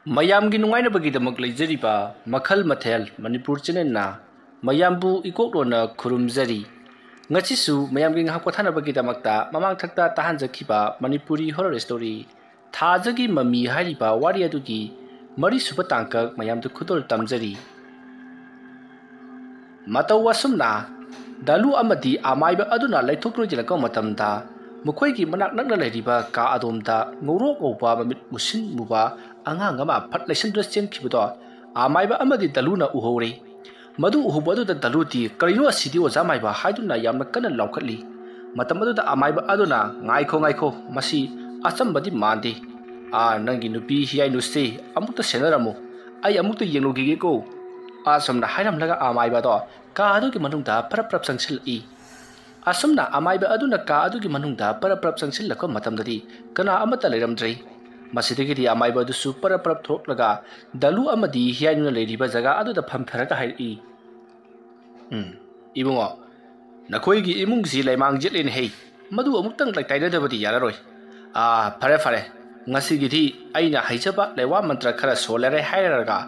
ꯃꯌꯥꯝꯒꯤ ꯅꯨꯡꯉꯥꯏꯅꯕꯒꯤꯗꯃꯛ ꯂꯩꯖꯔꯤꯕ ꯃꯈꯜ ꯃꯊꯦꯜ ꯃꯅꯤꯄꯨꯔ ꯆꯦꯅꯦꯜꯅ ꯃꯌꯥꯝꯕꯨ ꯏꯀꯣꯛꯂꯣꯟꯅ ꯈꯨꯔꯨꯝꯖꯔꯤ ꯉꯁꯤꯁꯨ ꯃꯌꯥꯝꯒꯤ ꯉꯥꯏꯍꯥꯛ ꯄꯣꯊꯥꯅꯕꯒꯤꯗꯃꯛꯇ ꯃꯃꯥꯡꯊꯛꯇ ꯇꯥꯍꯟꯖꯈꯤꯕ ꯃꯅꯤꯄꯨꯔꯤ ꯍꯣꯔꯔ ꯁ꯭ꯇꯣꯔꯤ ꯊꯥꯖꯒꯤ ꯃꯃꯤ ꯍꯥꯏꯔꯤꯕ ꯋꯥꯔꯤ ꯑꯗꯨꯒꯤ ꯃꯔꯤꯁꯨꯕ ꯇꯥꯡꯀꯛ ꯃꯌꯥꯝꯗ ꯈꯨꯗꯣꯜ ꯇꯝꯖꯔꯤ ꯃꯇꯧ ꯑꯁꯨꯝꯅ ꯗꯥꯂꯨ ꯑꯃꯗꯤ ꯑꯃꯥꯏꯕ ꯑꯗꯨꯅ ꯂꯩꯊꯣꯛꯇꯨꯅ ꯌꯦꯡꯂꯛꯄ ꯃꯇꯝꯗ ꯃꯈꯣꯏꯒꯤ ꯃꯅꯥꯛ ꯅꯛꯅ ꯂꯩꯔꯤꯕ ꯀꯥ ꯑꯗꯣꯝꯗ ꯉꯧꯔꯣꯛ ꯉꯧꯕ ꯃꯃꯤꯠ ꯃꯨꯁꯤꯟ ꯃꯨꯕ ꯑꯉꯥꯡ ꯑꯃ ꯐꯠ ꯂꯩꯁꯤꯟꯗꯨꯅ ꯆꯦꯟꯈꯤꯕꯗꯣ ꯑꯃꯥꯏꯕ ꯑꯃꯗꯤ ꯗꯥꯂꯨꯅ ꯎꯍꯧꯔꯦ ꯃꯗꯨ ꯎꯍꯧꯕ ꯑꯗꯨꯗ ꯗꯥꯂꯨꯗꯤ ꯀꯔꯤꯅꯣ ꯑꯁꯤꯗꯤ ꯑꯣꯖꯥ ꯃꯥꯏꯕ ꯍꯥꯏꯗꯨꯅ ꯌꯥꯝꯅ ꯀꯟꯅ ꯂꯥꯎꯈꯠꯂꯤ ꯃꯇꯝ ꯑꯗꯨꯗ ꯑꯃꯥꯏꯕ ꯑꯗꯨꯅ ꯉꯥꯏꯈꯣ ꯃꯁꯤ ꯑꯆꯝꯕꯗꯤ ꯃꯥꯟꯗꯦ ꯅꯪꯒꯤ ꯅꯨꯄꯤ ꯍꯤꯌꯥꯏꯅꯨꯁꯦ ꯑꯃꯨꯛꯇ ꯁꯦꯟꯅꯔꯝꯃꯨ ꯑꯩ ꯑꯃꯨꯛꯇ ꯌꯦꯡꯂꯨꯈꯤꯒꯦꯀꯣ ꯑꯁꯨꯝꯅ ꯍꯥꯏꯔꯝꯂꯒ ꯑꯃꯥꯏꯕꯗꯣ ꯀꯥ ꯑꯗꯨꯒꯤ ꯃꯅꯨꯡꯗ ꯄꯔꯞ ꯆꯪꯁꯤꯜꯂꯛꯏ ꯑꯁꯨꯝꯅ ꯑꯃꯥꯏꯕ ꯑꯗꯨꯅ ꯀꯥ ꯑꯗꯨꯒꯤ ꯃꯅꯨꯡꯗ ꯄꯔꯞ ꯆꯪꯁꯤꯜꯂꯛꯄ ꯃꯇꯝꯗꯗꯤ ꯀꯅꯥ ꯑꯃꯠꯇ ꯂꯩꯔꯝꯗ꯭ꯔꯦ ꯃꯁꯤꯗꯒꯤꯗꯤ ꯑꯃꯥꯏꯕ ꯑꯗꯨꯁꯨ ꯄꯔꯞ ꯊꯣꯛꯂꯒ ꯗꯥꯂꯨ ꯑꯃꯗꯤ ꯍꯤꯌꯥꯏꯅꯨꯅ ꯂꯩꯔꯤꯕ ꯖꯒꯥ ꯑꯗꯨꯗ ꯐꯝꯊꯔꯒ ꯍꯥꯏꯔꯛꯏ ꯏꯕꯨꯡꯉꯣ ꯅꯈꯣꯏꯒꯤ ꯏꯃꯨꯡꯁꯤ ꯂꯩꯃꯥꯡ ꯖꯦꯠꯂꯦꯅꯦꯍꯦ ꯃꯗꯨ ꯑꯃꯨꯛꯇꯪ ꯂꯩꯇꯥꯏꯅꯗꯕꯗꯤ ꯌꯥꯔꯔꯣꯏ ꯐꯔꯦ ꯉꯁꯤꯒꯤꯗꯤ ꯑꯩꯅ ꯍꯩꯖꯕ ꯂꯩꯋꯥ ꯃꯟꯇ꯭ꯔ ꯈꯔ ꯁꯣꯜꯂꯔꯦ ꯍꯥꯏꯔꯒ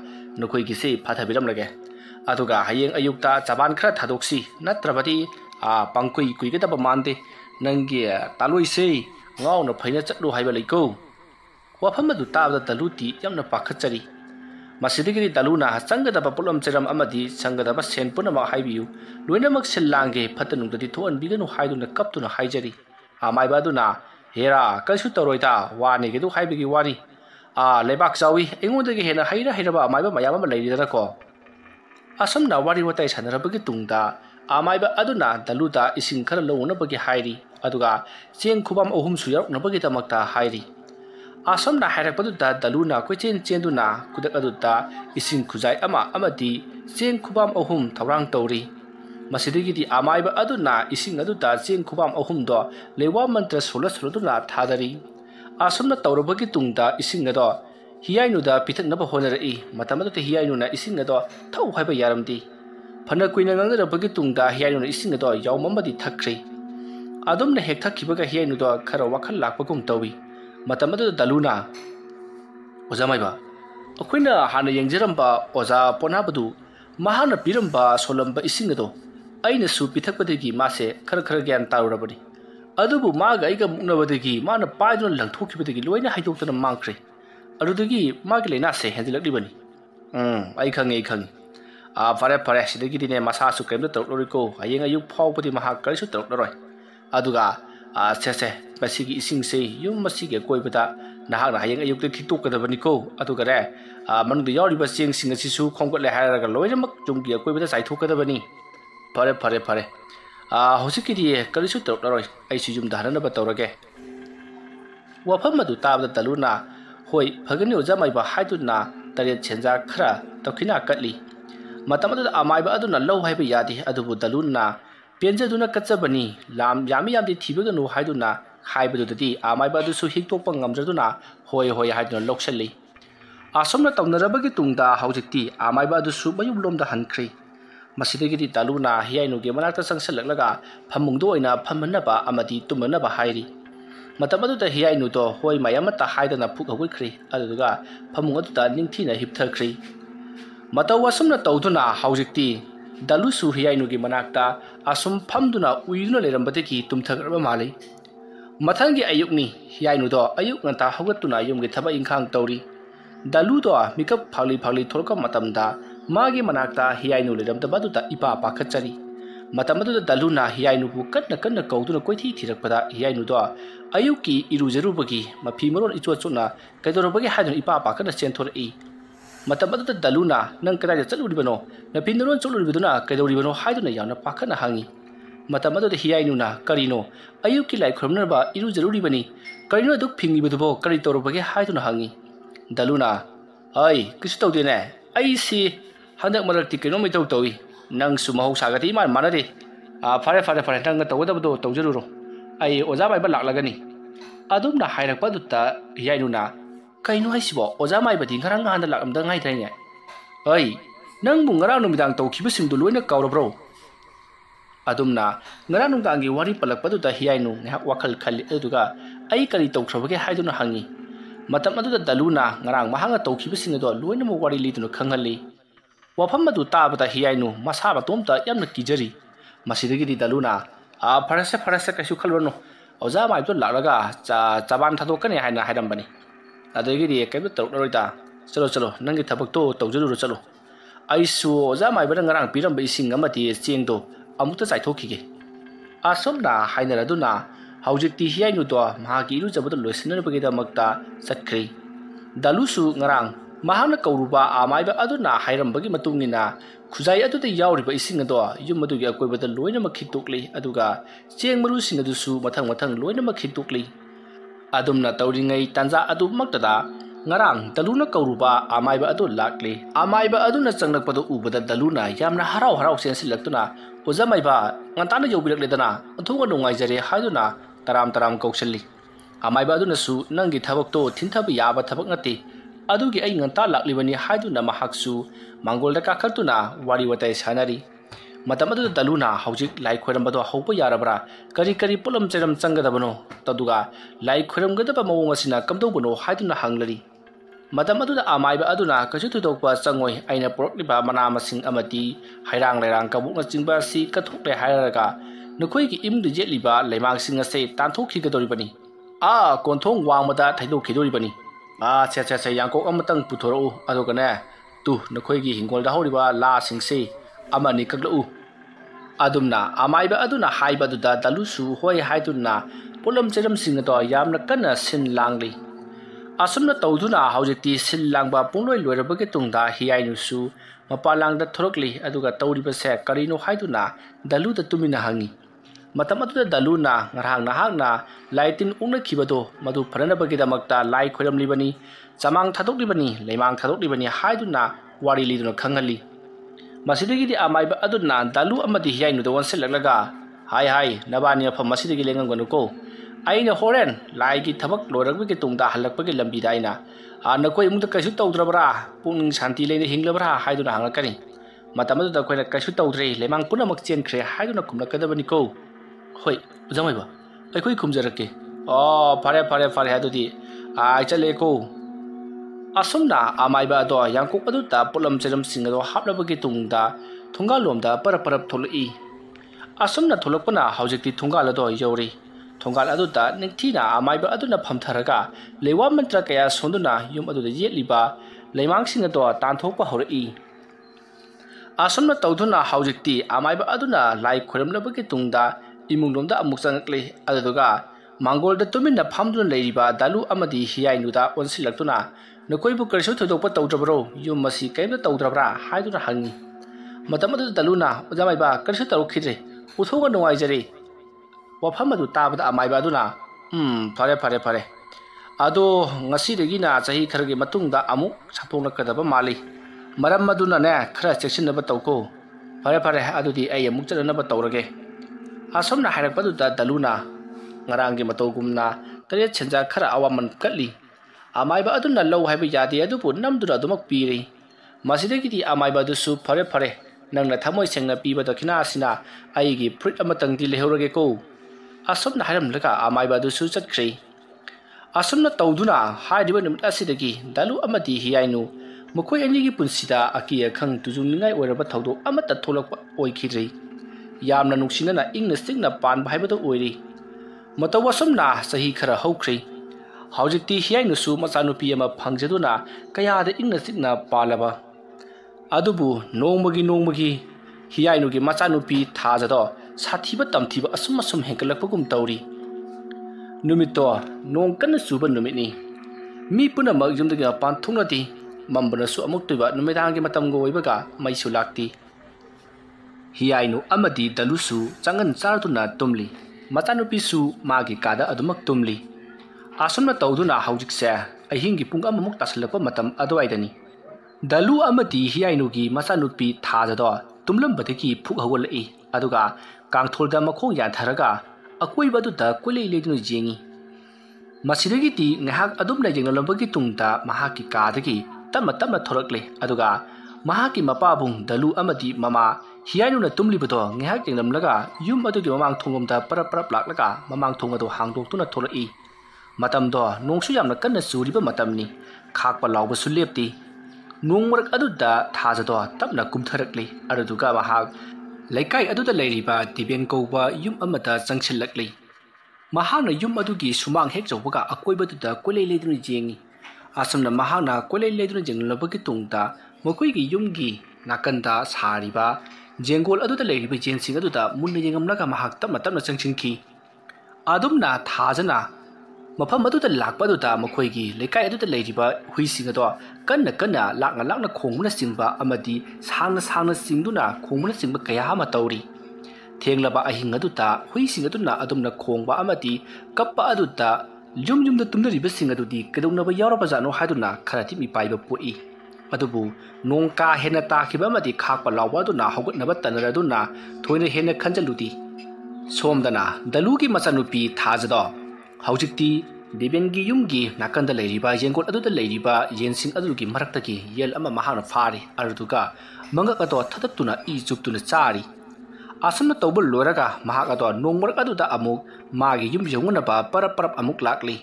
ꯅꯈꯣꯏꯒꯤꯁꯤ ꯐꯥꯊꯕꯤꯔꯝꯂꯒꯦ ꯑꯗꯨꯒ ꯍꯌꯦꯡ ꯑꯌꯨꯛꯇ ꯆꯕꯥꯟ ꯈꯔ ꯊꯥꯗꯣꯛꯁꯤ ꯅꯠꯇ꯭ꯔꯕꯗꯤ ꯀꯨꯏꯒꯗꯕ ꯃꯥꯟꯗꯦ ꯅꯪꯒꯤ ꯇꯥꯂꯣꯏꯁꯦ ꯉꯥꯎꯅ ꯐꯩꯅ ꯆꯠꯂꯨ ꯍꯥꯏꯕ ꯂꯩꯀꯣ ꯋꯥꯐꯝ ꯑꯗꯨ ꯇꯥꯕꯗ ꯗꯥꯂꯨꯗꯤ ꯌꯥꯝꯅ ꯄꯥꯈꯠꯆꯔꯤ ꯃꯁꯤꯗꯒꯤꯗꯤ ꯗꯥꯂꯨꯅ ꯆꯪꯒꯗꯕ ꯄꯣꯠꯂꯝ ꯆꯩꯔꯝ ꯑꯃꯗꯤ ꯆꯪꯒꯗꯕ ꯁꯦꯟ ꯄꯨꯝꯅꯃꯛ ꯍꯥꯏꯕꯤꯌꯨ ꯂꯣꯏꯅꯃꯛ ꯁꯤꯜ ꯂꯥꯡꯒꯦ ꯐꯠꯇ ꯅꯨꯡꯗꯗꯤ ꯊꯣꯛꯍꯟꯕꯤꯒꯅꯨ ꯍꯥꯏꯗꯨꯅ ꯀꯞꯇꯨꯅ ꯍꯥꯏꯖꯔꯤ ꯑꯃꯥꯏꯕ ꯑꯗꯨꯅ ꯍꯦꯔꯥ ꯀꯩꯁꯨ ꯇꯧꯔꯣꯏꯗ ꯋꯥꯅꯤꯒꯗꯨ ꯍꯥꯏꯕꯒꯤ ꯋꯥꯅꯤ ꯂꯩꯕꯥꯛ ꯆꯥꯎꯏ ꯑꯩꯉꯣꯟꯗꯒꯤ ꯍꯦꯟꯅ ꯍꯩꯔꯕ ꯑꯃꯥꯏꯕ ꯃꯌꯥꯝ ꯑꯃ ꯂꯩꯔꯤꯗꯅꯀꯣ ꯑꯁꯨꯝꯅ ꯋꯥꯔꯤ ꯋꯥꯇꯥꯏ ꯁꯥꯟꯅꯔꯕꯒꯤ ꯇꯨꯡꯗ ꯑꯃꯥꯏꯕ ꯑꯗꯨꯅ ꯗꯥꯂꯨꯗ ꯏꯁꯤꯡ ꯈꯔ ꯂꯧꯅꯕꯒꯤ ꯍꯥꯏꯔꯤ ꯑꯗꯨꯒ ꯆꯦꯡ ꯈꯨꯕꯝ ꯑꯍꯨꯝꯁꯨ ꯌꯥꯎꯔꯛꯅꯕꯒꯤꯗꯃꯛꯇ ꯍꯥꯏꯔꯤ ꯑꯁꯨꯝꯅ ꯍꯥꯏꯔꯛꯄꯗꯨꯗ ꯗꯥꯂꯨꯅ ꯀꯣꯏꯆꯦꯟ ꯆꯦꯟꯗꯨꯅ ꯈꯨꯗꯛ ꯑꯗꯨꯗ ꯏꯁꯤꯡ ꯈꯨꯖꯥꯏ ꯑꯃ ꯑꯃꯗꯤ ꯆꯦꯡ ꯈꯨꯕꯝ ꯑꯍꯨꯝ ꯊꯧꯔꯥꯡ ꯇꯧꯔꯤ मसीदगी आमाइब अदुना इसिंग अदुदा चेंग खुबाम अहुमदो लेवा मंत्र सोलदुना थादरी आसुमना तौरबगी तुंगदा इसिंग अदो हियाइनुदा पिथकनब होनरई मतमदुते हियाइनुना इसिंग अदो थौ हाइबा यारमदी फना कुइना ngangrabagi tungda hiyainuna ising ado yawmamadi thakri adumna hek thakkibaga hiyainudo khara wakhal lakpagum tawi matamadu daluna ojamaiba akoina hana yengjiramba oja ponabadu mahana piramba solamba ising ado aina su pithakpadagi mase khara gyan tarurabadi adubu maga aiga muknabadagi mana paiduna langthokibadagi loina haidoktana mangkre adudagi magi leina se hendilakdibani ai khangi fare fare sidagidine masasu kemda tawloriko hayeng ayuk phawpadi maha karisu tawloroi aduga se basigi ising se yum masige koibada nahak hayeng ayuk te thitokadabani ko aduga re manu de yori ba cheng singa sisu khongkole haraga loinamak junggi koibada saithokadabani fare hosikidi karisu tawloroi ai sijum dharana ba tawrage wafam madu tabda taluna hoi phagani ojamai ba haiduna tare chenja khara tokina katli मतमद अमाइब अदुना लौ हाइबा यादि अदुबु दलुना पेंजदुना कच्चबनी लाम यामी यामदि थिबगनु हाइदुना हाइबदुदि अमाइब अदुसु हिक्तोप ngamjaduna होय हाइदुना लोक्सली आसमना तौनरबगी तुंगदा हौजिक्ति अमाइब अदुसु मयुमलोमदा हनख्रि मसिदगिदि दलुना हियाइनुगे मनाक्ता संगसलगलगा फमुंगदो ओइना फमनबा अमदि तुमनबा हाइरि मतमदुदा हियाइनुदो होय मायामता हाइदना फुक हौगख्रि अदुगा फमुंग अदुदा निंगथिना हिपथख्रि मतौ असुमना तौदुना हौजिक्ति दलुसु हियाइनुगी मनाक्ता assume फमदुना उइदुना लेरंबदगी तुमथगरबा माले मथंगी अयुकनी हियाइनुदो अयुक ngata हौगतुना युमगे थबा इंखांग तौरी दलुदो मिकप Phagli थोरका मतमदा मागे मनाक्ता हियाइनु लेरंदबदुदा इपा पाखचरी मतमदुदा दलुना हियाइनुबु कन्ना कौदुना कोइथि थिरकपदा हियाइनुदो अयुकी इरुजरुबगी मफी मरोन इचोचुना कैदोरबगी हादुना इपा पाखना चेंथोरई मतमदुदा दलुना नंग कदाय चलुरिबनो नपिनरोन चलुरिबदुना कैदौरिबनो हाइदुना यावना पाखना हांगी मतमदुदा हियाइनुना करिनो अयुकी लाई खरमनबा इरु जरुरिबनी करिनो दुख फिंगिबदुबो करि तौरबगे हाइदुना हांगी दलुना अय किसु तौदेने अइसी हंदक मरक्ति कैनो मितौ तौई नंग सुमहौ सागति मान मानदे फरे नंग तौगदबदो तौजरुरो अय ओजा बाइबा लाक्लगनी अदुमना हाइरकपदुता हियाइनुना कईनो हाइसिबो ओजा माइबदी ngरang nganda lakamda ngai thaiने ओइ नंग बु ngरang नुमिदांग तौखिबसिंदु लोइना कावरब्रो अदुमना ngरang नुंगांगी वारी पलकपदुदा हियाइनु नेहा वाखल खलि अदुगा अई करी तौख्रबगे हाइदुना हंगी matam adu daluna ngarang mahanga tawkhibasing ado loinamuk wari liduna khanghali wafam adu tabada hiyainu masa batomta yamna kijari masidagi daluna farase kaisu khalwano oza mai to laraga chaban thadokane haina hairambani adagi kaibu tawroida chalo nangi thabak to tawjuru chalo aisu oza mai bada ngarang piram ba ising amati chengdo amuta chaithokige asomna hainaraduna haujikti hiyainu do mahagi iru jabada loisinabagi da makta satkri dalusu ngarang mahana kauruba amaiba aduna hairambagi matungina khuzai aduda yauriba ising ado yum adugi akoibada loina makhitokli aduga chengmaru sing adusu mathang loina makhitokli adumna tauringai tanja adu maktada ngarang daluna kauruba amaiba adu lakli amaiba aduna changnakpado ubada daluna yamna harau sensilaktuna ozamaiba ngantana yobilakledana athunga nungaijare haiduna taram kausalli amaiba aduna su nangi thabakto thinthabi yaba thabak nati adugi ai nganta laklibani haiduna mahaksu mangolda kakhatuna wari watai sanari matam adu daluna haujik lai khoirambado haupa yarabra kari pulam cheram changadabano taduga lai khoiramgadaba mawong asina kamdobano haiduna hanglari matam adu amaiba aduna kachu thudokpa changoi aina porokliba mana masing amati hairang lairang kabukna chingba si kathokle hairaga nokoi ki imdu jetliba leimang sing ase tanthokhigadoribani konthong wangmada thaidokhidoribani che yangkok amatang puthoro adogane tu nokoi gi hingolda horiba la singse amani kaklu adumna amaiba aduna haiba duda dalusu hoi haiduna polam cheram singado yamna kana sin langli asumna tawduna haujikti sin langba pungloi loirabagi tungda hiyainusu mapalangda thorokli aduga tawriba se karino haiduna daluda tumina hangi matam adu daluna ngarhang nahakna laitin ungna khibado madu pharanabagi damakta lai khoiramlibani chamang thadoklibani leimang thadoklibani haiduna wari liduna khangali masidagi di amaiba aduna dalu amadi hiyainu da wanselaglaga hai nabani afam masidagi lenganganu ko aina horen lai gi thabak lorakbagi tungda halakbagi lambi da aina nakoi mungda kaisu tawdrabra pung shanti leina hinglabra haiduna hangakani matam adu da koina kaisu tawdre leimang punamak chenkhre haiduna khumlakadabani ko hoi jamaiba aikoi khumjarake fare hadudi ai chale ko asumna amaiba do yangkok adu ta pulam cheram singado haplabagi tungda thunga lomda parap tholoi asumna tholokpana haujikti thunga lado yori thungal adu ta ningthina amaiba aduna phamtharaga lewa mantra kaya sonduna yum adu yetliba leimang singado tanthokpa horoi asumna tawduna haujikti amaiba aduna lai khoramlabagi tungda imungdomda amuk changakle aduga mangolda tumina phamduna leiriba dalu amadi hiyainuda onsilaktuna nokoibu karsu thodokpa tawdrabro yum masi kaimda tawdrabra haiduna hangi matam adu daluna ojamaiba karsu tarukhidre uthoga nungaijare wafam adu tabada amaiba aduna fare ado ngasi degina chahi kharagi matungda amuk saphonglakadaba mali maram maduna ne khara cheksinaba tawko fare adudi ai amuk chanaba tawrage asomna hairakpadu daluna ngarangi matogumna tare chenja khara awaman katli amaiba aduna low haiba yadi adupu namdura adumak piri masidagi di amaiba dusu fare nangna thamoi sengna piba dakina asina aigi fruit amatang di lehorage ko asomna hairamlaga amaiba dusu chatkri asomna tawduna hairiba numit asidagi dalu amadi hiyainu mukoi anigi punsida akiya khang tujungningai oiraba thawdo amata tholakpa oikhidrei yamna nuksinana ingna stingna pan bhaibado oiri matawasomna sahi khara haukhri haujikti hiyainu su machanupi ama phangjaduna kayada ingna stingna palaba adubu nongmagi hiyainu gi machanupi thajado sathiba tamthiba asum henkalakpagum tawri numito nong kana suba numitni mi puna mag jumdagi pan thungnati mambana su amuk tuba numidangi matamgo oibaga maisu lakti hiyainu amadi dalusu changan chartuna tumli machanupi su magi kada adumak tumli asumna tawduna haujikse ahingi pung amamuk taslakpa matam adwaidani dalu amadi hiyainu gi machanupi thajado tumlambadagi phuk hawalai aduga kangtholda makhong yantharaga akoibadudha kolei ledunu jengi masidagi ti ngahak adum lejenglalambagi tungda mahaki kadagi tamma thorakle aduga mahaki mapabung dalu amadi mama hiyainuna tumlibado ngahak jenglamlaga yum adugi mamang thongomda parap laklaga mamang thongado hangdoktuna tholai ꯃꯇꯝꯗꯣ ꯅꯣꯡꯁꯨ ꯌꯥꯝꯅ ꯀꯟꯅ ꯆꯨꯔꯤꯕ ꯃꯇꯝꯅꯤ ꯈꯥꯛꯄ ꯂꯥꯎꯕꯁꯨ ꯂꯦꯞꯇꯤ ꯅꯣꯡ ꯃꯔꯛ ꯑꯗꯨꯗ ꯊꯥꯖꯗꯣ ꯇꯞꯅ ꯀꯨꯝꯊꯔꯛꯂꯤ ꯑꯗꯨꯗꯨꯒ ꯃꯍꯥꯛ ꯂꯩꯀꯥꯏ ꯑꯗꯨꯗ ꯂꯩꯔꯤꯕ ꯗꯤꯕꯦꯟ ꯀꯧꯕ ꯌꯨꯝ ꯑꯃꯗ ꯆꯪꯁꯤꯜꯂꯛꯂꯤ ꯃꯍꯥꯛꯅ ꯌꯨꯝ ꯑꯗꯨꯒꯤ ꯁꯨꯃꯥꯡ ꯍꯦꯛ ꯌꯧꯕꯒ ꯑꯀꯣꯏꯕꯗꯨꯗ ꯀꯣꯏꯂꯩ ꯂꯩꯗꯨꯅ ꯌꯦꯡꯉꯤ ꯑꯁꯨꯝꯅ ꯃꯍꯥꯛꯅ ꯀꯣꯏꯂꯩ ꯂꯩꯗꯨꯅ ꯌꯦꯡꯂꯕꯒꯤ ꯇꯨꯡꯗ ꯃꯈꯣꯏꯒꯤ ꯌꯨꯝꯒꯤ ꯅꯥꯀꯟꯗ ꯁꯥꯔꯤꯕ ꯖꯦꯡꯒꯣꯜ ꯑꯗꯨꯗ ꯂꯩꯔꯤꯕ ꯌꯦꯟꯁꯤꯡ ꯑꯗꯨꯗ ꯃꯨꯟꯅ ꯌꯦꯡꯉꯝꯂꯒ ꯃꯍꯥꯛ ꯇꯞꯅ ꯇꯞꯅ ꯆꯪꯁꯤꯟꯈꯤ ꯑꯗꯨꯝꯅ ꯊꯥꯖꯅ ꯃꯐꯝ ꯑꯗꯨꯗ ꯂꯥꯛꯄ ꯑꯗꯨꯗ ꯃꯈꯣꯏꯒꯤ ꯂꯩꯀꯥꯏ ꯑꯗꯨꯗ ꯂꯩꯔꯤꯕ ꯍꯨꯏꯁꯤꯡ ꯑꯗꯣ ꯀꯟꯅ ꯀꯟꯅ ꯂꯥꯛꯅ ꯂꯥꯛꯅ ꯈꯣꯡꯕꯅ ꯆꯤꯡꯕ ꯑꯃꯗꯤ ꯁꯥꯡꯅ ꯁꯥꯡꯅ ꯆꯤꯡꯗꯨꯅ ꯈꯣꯡꯕꯅ ꯆꯤꯡꯕ ꯀꯌꯥ ꯑꯃ ꯇꯧꯔꯤ ꯊꯦꯡꯂꯕ ꯑꯍꯤꯡ ꯑꯗꯨꯗ ꯍꯨꯏꯁꯤꯡ ꯑꯗꯨꯅ ꯑꯗꯨꯝꯅ ꯈꯣꯡꯕ ꯑꯃꯗꯤ ꯀꯞꯄ ꯑꯗꯨꯗ ꯌꯨꯝꯗ ꯇꯨꯝꯅꯔꯤꯕꯁꯤꯡ ꯑꯗꯨꯗꯤ ꯀꯩꯗꯧꯅꯕ ꯌꯥꯎꯔꯕꯖꯥꯠꯅꯣ ꯍꯥꯏꯗꯨꯅ ꯈꯔꯗꯤ ꯃꯤꯄꯥꯏꯕ ꯄꯣꯛꯏ ꯑꯗꯨꯕꯨ ꯅꯣꯡ ꯀꯥ ꯍꯦꯟꯅ ꯇꯥꯈꯤꯕ ꯑꯃꯗꯤ ꯈꯥꯛꯄ ꯂꯥꯎꯕ ꯑꯗꯨꯅ ꯍꯧꯒꯠꯅꯕ ꯇꯟꯅꯔꯗꯨꯅ ꯊꯣꯏꯅ ꯍꯦꯟꯅ ꯈꯟꯖꯜꯂꯨꯗꯤ ꯁꯣꯝꯗꯅ ꯗꯂꯨꯒꯤ ꯃꯆꯥꯅꯨꯄꯤ ꯊꯥꯖꯗꯣ ꯍꯧꯖꯤꯛꯇꯤ ꯗꯦꯕꯦꯟꯒꯤ ꯌꯨꯝꯒꯤ ꯅꯥꯀꯟꯗ ꯂꯩꯔꯤꯕ ꯌꯦꯡꯒꯣꯠ ꯑꯗꯨꯗ ꯂꯩꯔꯤꯕ ꯌꯦꯟꯁꯤꯡ ꯑꯗꯨꯒꯤ ꯃꯔꯛꯇꯒꯤ ꯌꯦꯟ ꯑꯃ ꯃꯍꯥꯛꯅ ꯐꯥꯔꯤ ꯑꯗꯨꯗꯨꯒ ꯃꯉꯛ ꯑꯗꯣ ꯊꯗꯠꯇꯨꯅ ꯏ ꯆꯨꯞꯇꯨꯅ ꯆꯥꯔꯤ ꯑꯁꯨꯝꯅ ꯇꯧꯕ ꯂꯣꯏꯔꯒ ꯃꯍꯥꯛ ꯑꯗꯣ ꯅꯣꯡ ꯃꯔꯛ ꯑꯗꯨꯗ ꯑꯃꯨꯛ ꯃꯥꯒꯤ ꯌꯨꯝ ꯌꯧꯅꯅꯕ ꯄꯔꯞ ꯄꯔꯞ ꯑꯃꯨꯛ ꯂꯥꯛꯂꯤ